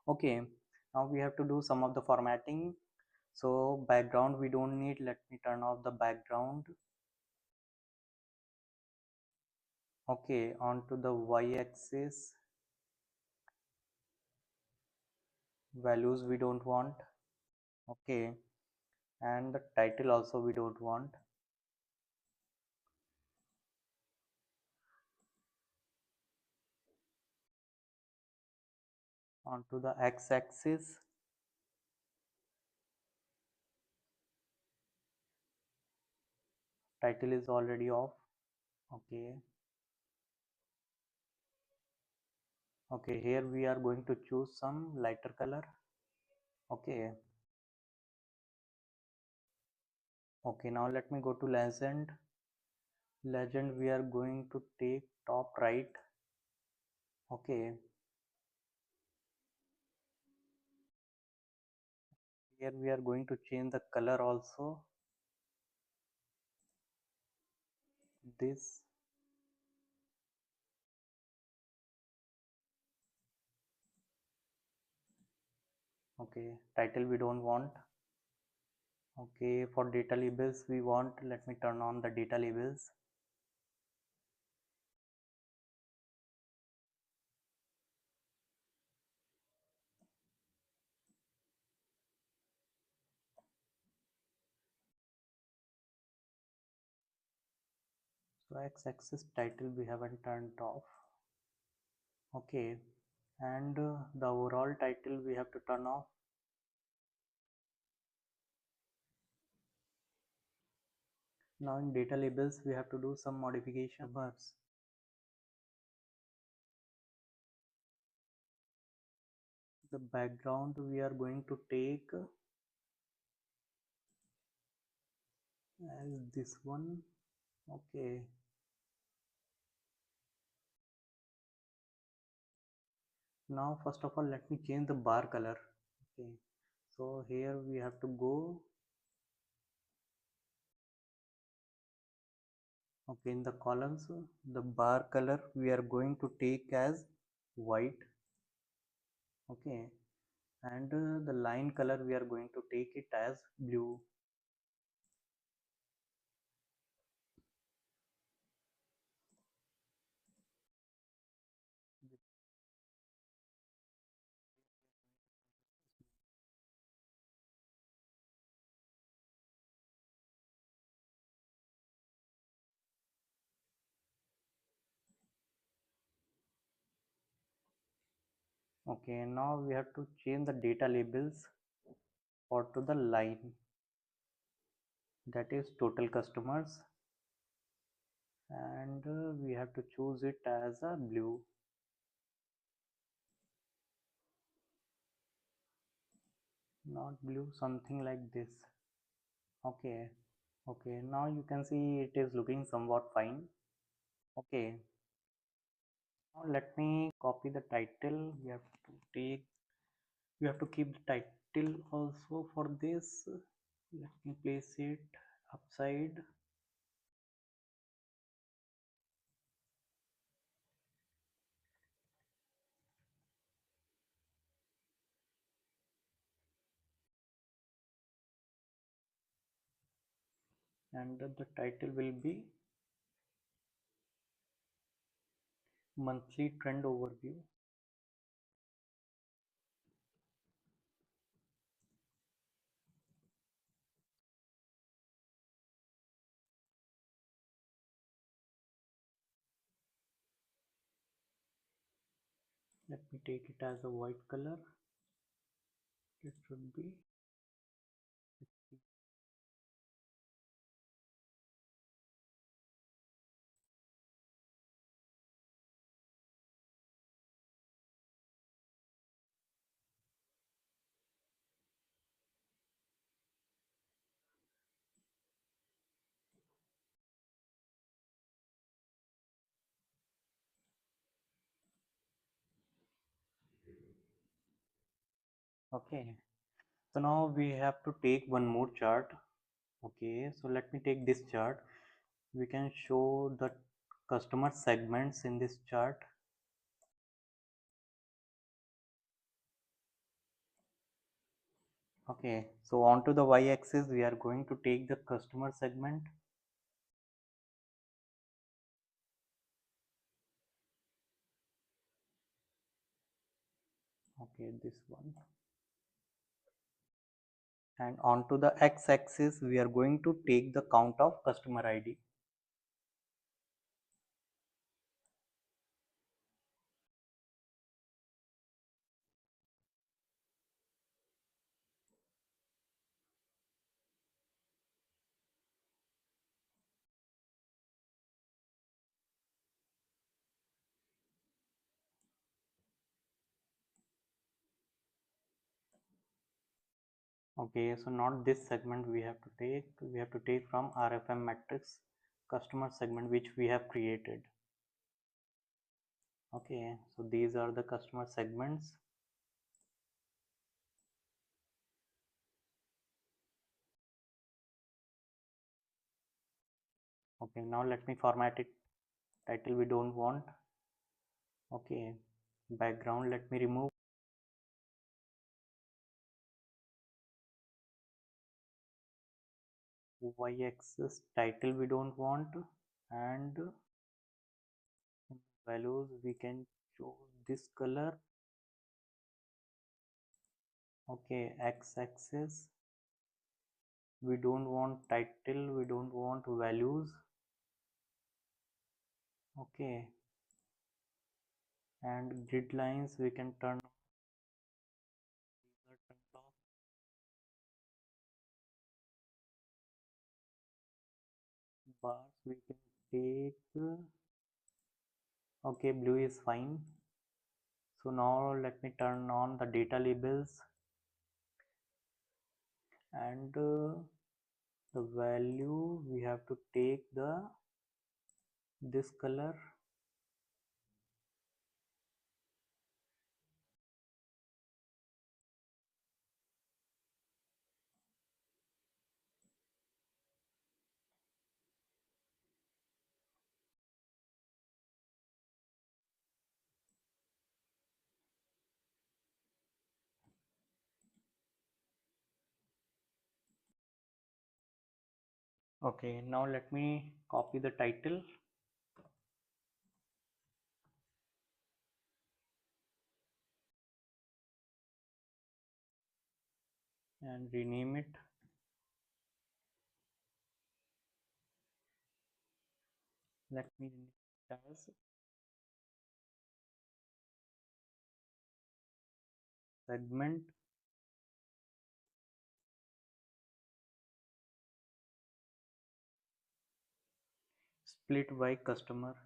Okay, now we have to do some of the formatting. So background we don't need. Let me turn off the background. Okay, onto the y-axis, values we don't want. Okay, and the title also we don't want. Onto the x-axis, title is already off. Okay, okay, here we are going to choose some lighter color. Okay, okay, now let me go to legend. Legend we are going to take top right. Okay, here we are going to change the color also. This. Okay, title we don't want. Okay, for data labels we want, let me turn on the data labels. So x-axis title we haven't turned off. Okay, and the overall title we have to turn off. Now in data labels we have to do some modifications. The background we are going to take as this one. Okay, now first of all let me change the bar color. Okay, so here we have to go. Okay, in the columns the bar color we are going to take as white. Okay, and the line color we are going to take it as blue. Okay, now we have to change the data labels or to the line, that is total customers, and we have to choose it as a blue. Not blue, something like this. Okay, okay, now you can see it is looking somewhat fine. Okay, now let me copy the title. We have to keep the title also for this. Let me place it. upside, and the title will be monthly trend overview. Let me take it as a white color. It should be okay. So now we have to take one more chart. Okay, so let me take this chart. We can show the customer segments in this chart. Okay, so onto the y-axis we are going to take the customer segment. Okay, this one. And onto the x-axis we are going to take the count of customer ID. Okay, so not this segment we have to take from RFM matrix customer segment which we have created. Okay, so these are the customer segments. Okay, now let me format it. Title we don't want. Okay, background let me remove. Y-axis title we don't want, and values we can choose this color. Okay, x-axis we don't want title, we don't want values. Okay, and grid lines we can turn off. Bars we can take. Okay, blue is fine. So now let me turn on the data labels, and the value we have to take this color. Okay, now let me copy the title and rename it. Let me rename it as segment split by customer.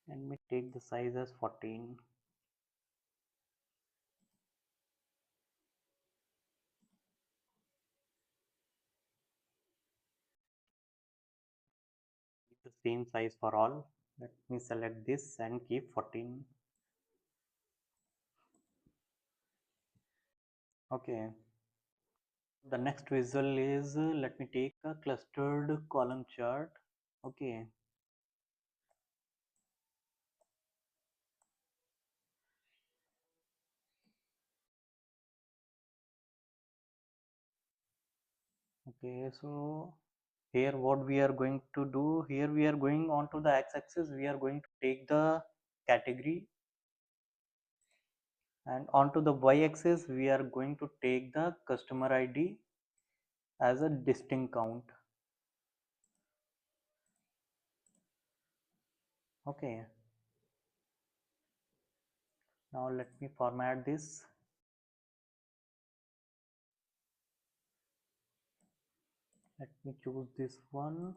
and we take the size as 14. The same size for all. Let me select this and keep 14. Okay. The next visual is let me take a clustered column chart. Okay. Okay. So here what we are going to do, here we are going on to the x-axis, we are going to take the category, and onto the y-axis we are going to take the customer ID as a distinct count. Okay, now let me format this. Let me choose this one.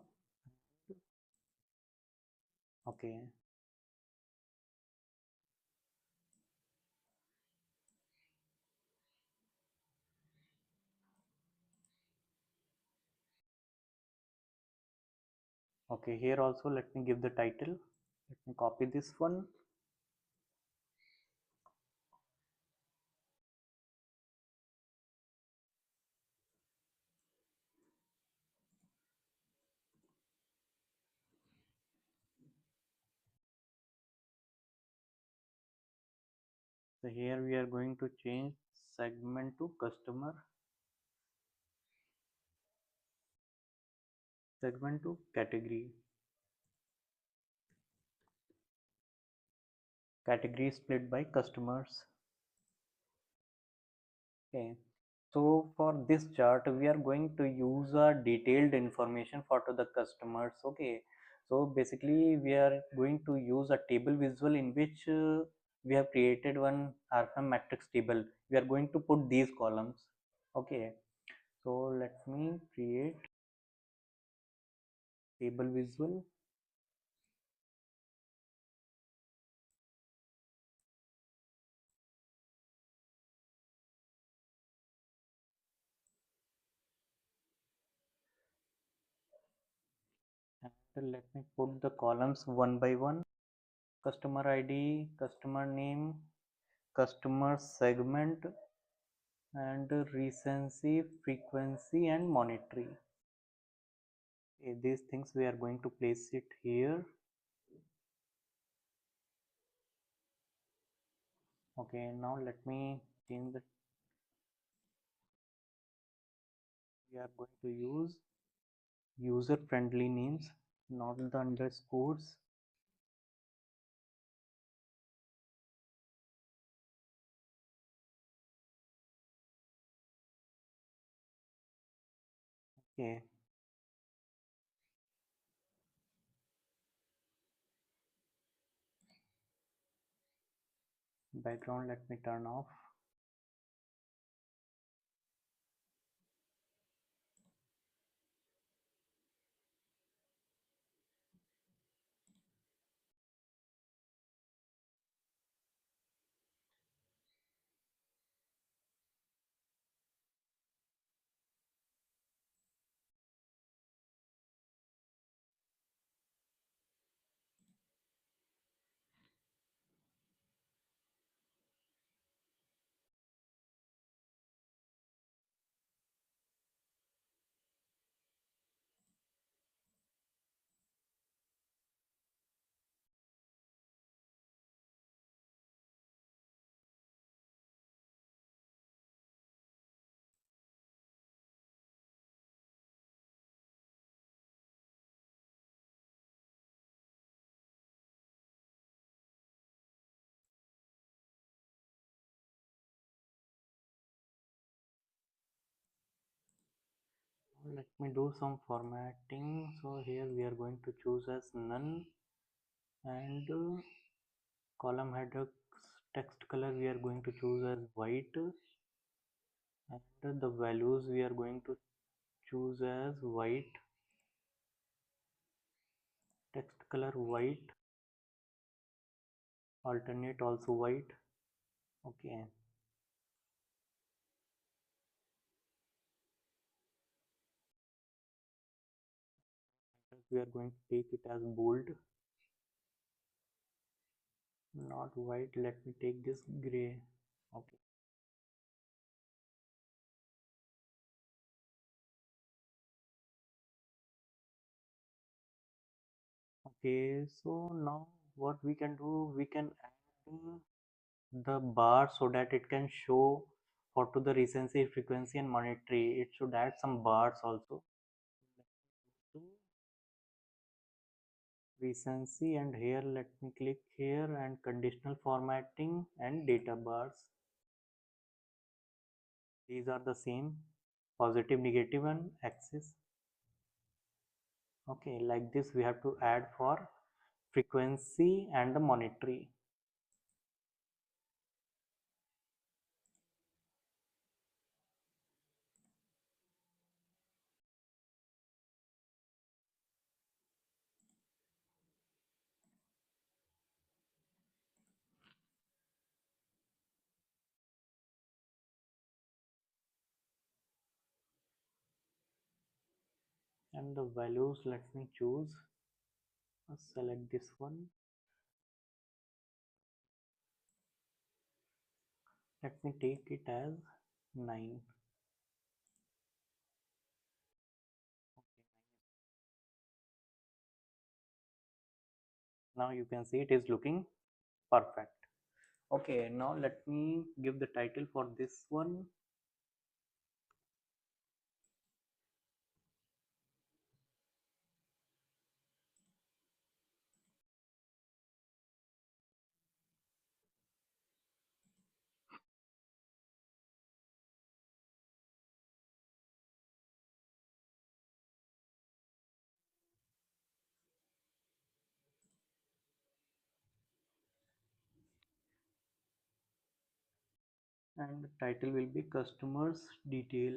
Okay, okay, here also let me give the title. Let me copy this one. So here we are going to change segment to customer, segment to category. Category split by customers. Okay, so for this chart we are going to use a detailed information for to the customers. Okay, so basically we are going to use a table visual in which we have created one RFM matrix table. We are going to put these columns. Okay, so let me create table visual. And let me put the columns one by one. Customer ID, customer name, customer segment, and recency, frequency, and monetary. Okay, these things we are going to place it here. Okay, now let me change the, we are going to use user friendly names, not the underscores. Okay, background let me turn off. Let me do some formatting. So here we are going to choose as none, and column header text color we are going to choose as white, and the values we are going to choose as white, text color white, alternate also white. Okay, we are going to take it as bold, not white. Let me take this gray. Okay. Okay, so now what we can do, we can add the bar so that it can show for to the recency, frequency and monetary. It should add some bars also. To recency, and here let me click here and conditional formatting and data bars. These are the same, positive, negative and axis. Okay, like this we have to add for frequency and the monetary. And the values, let me choose, select this one. Let me take it as 9. Now you can see it is looking perfect. Okay, now let me give the title for this one. And the title will be customers detail.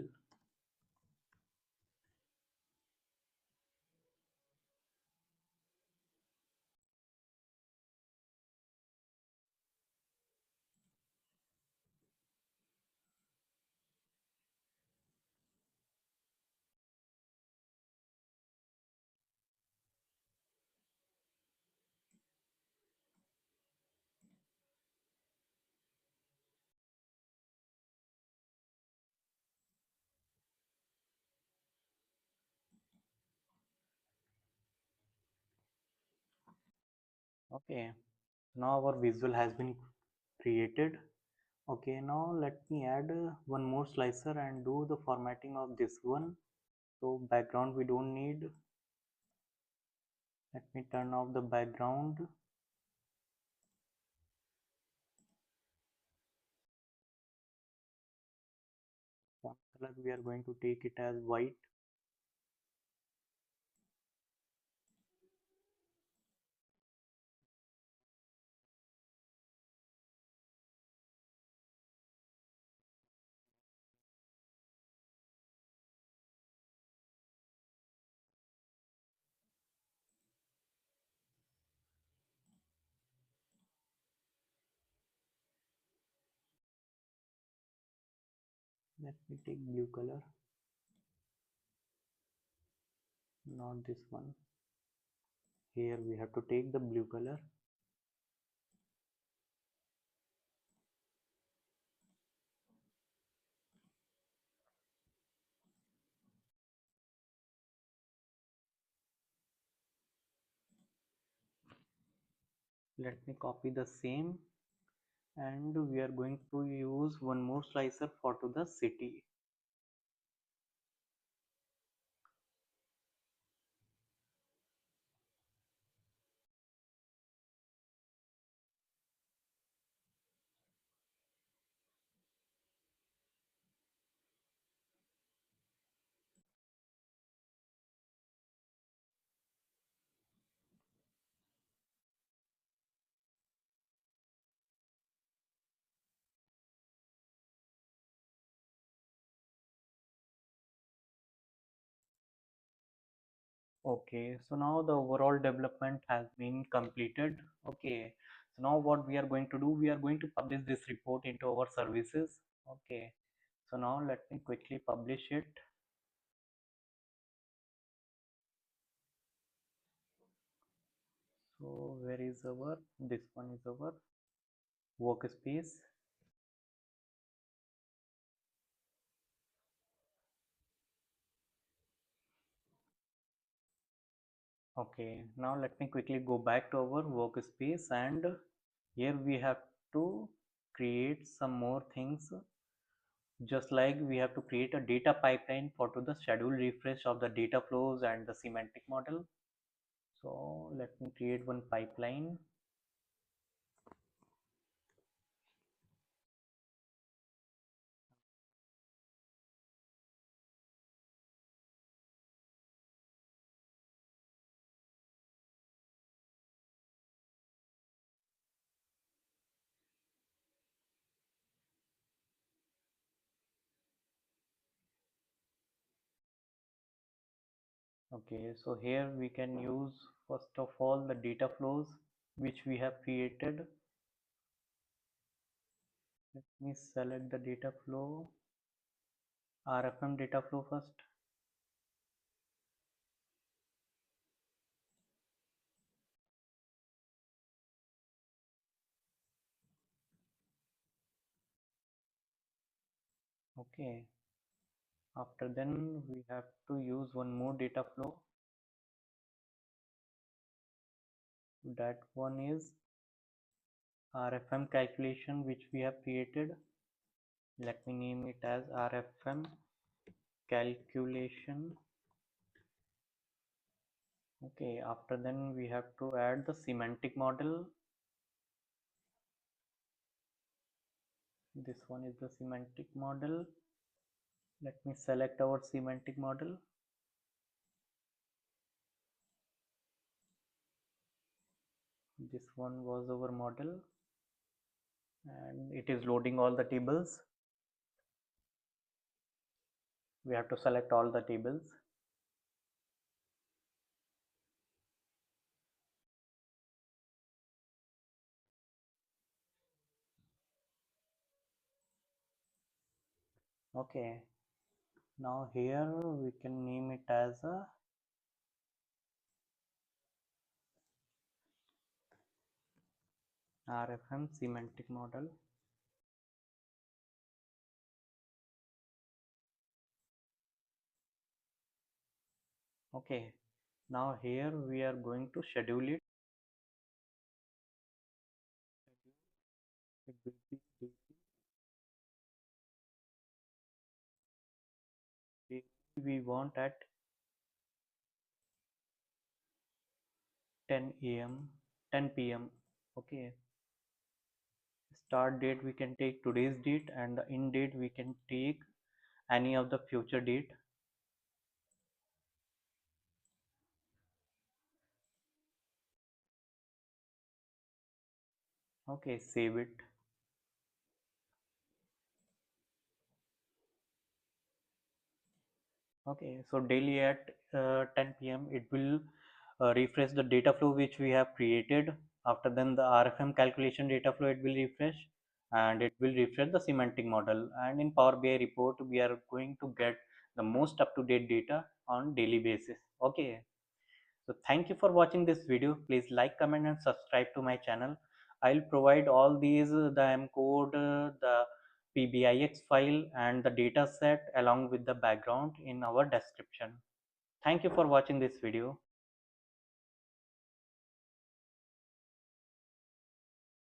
Okay, now our visual has been created. Okay, now let me add one more slicer and do the formatting of this one. So background we don't need. Let me turn off the background. Font color we are going to take it as white. Let me take blue color, not this one. Here we have to take the blue color. Let me copy the same, and we are going to use one more slicer for to the city. Okay, so now the overall development has been completed. Okay, So now what we are going to do, we are going to publish this report into our services. Okay, so now let me quickly publish it. So where is our, this one is our workspace. Okay, now let me quickly go back to our workspace, and here we have to create some more things. Just like we have to create a data pipeline for to the schedule refresh of the data flows and the semantic model. So let me create one pipeline. Okay, so here we can use first of all the data flows which we have created. Let me select the data flow, RFM data flow first. Okay, after then we have to use one more data flow. That one is RFM calculation which we have created. Let me name it as RFM calculation. Okay, after then we have to add the semantic model. This one is the semantic model. Let me select our semantic model. This one was our model, and it is loading all the tables. We have to select all the tables. Okay, now here we can name it as a RFM semantic model. Okay, now here we are going to schedule it. It will be daily. We want at 10 a.m. 10 p.m. Okay, start date we can take today's date, and the end date we can take any of the future date. Okay, save it. Okay, so daily at 10 p.m. it will refresh the data flow which we have created. After then the RFM calculation data flow it will refresh, and it will refresh the semantic model. And in Power BI report we are going to get the most up-to-date data on daily basis. Okay, so thank you for watching this video. Please like, comment and subscribe to my channel. I'll provide all these the Mcode, the PBIX file and the data set along with the background in our description. Thank you for watching this video.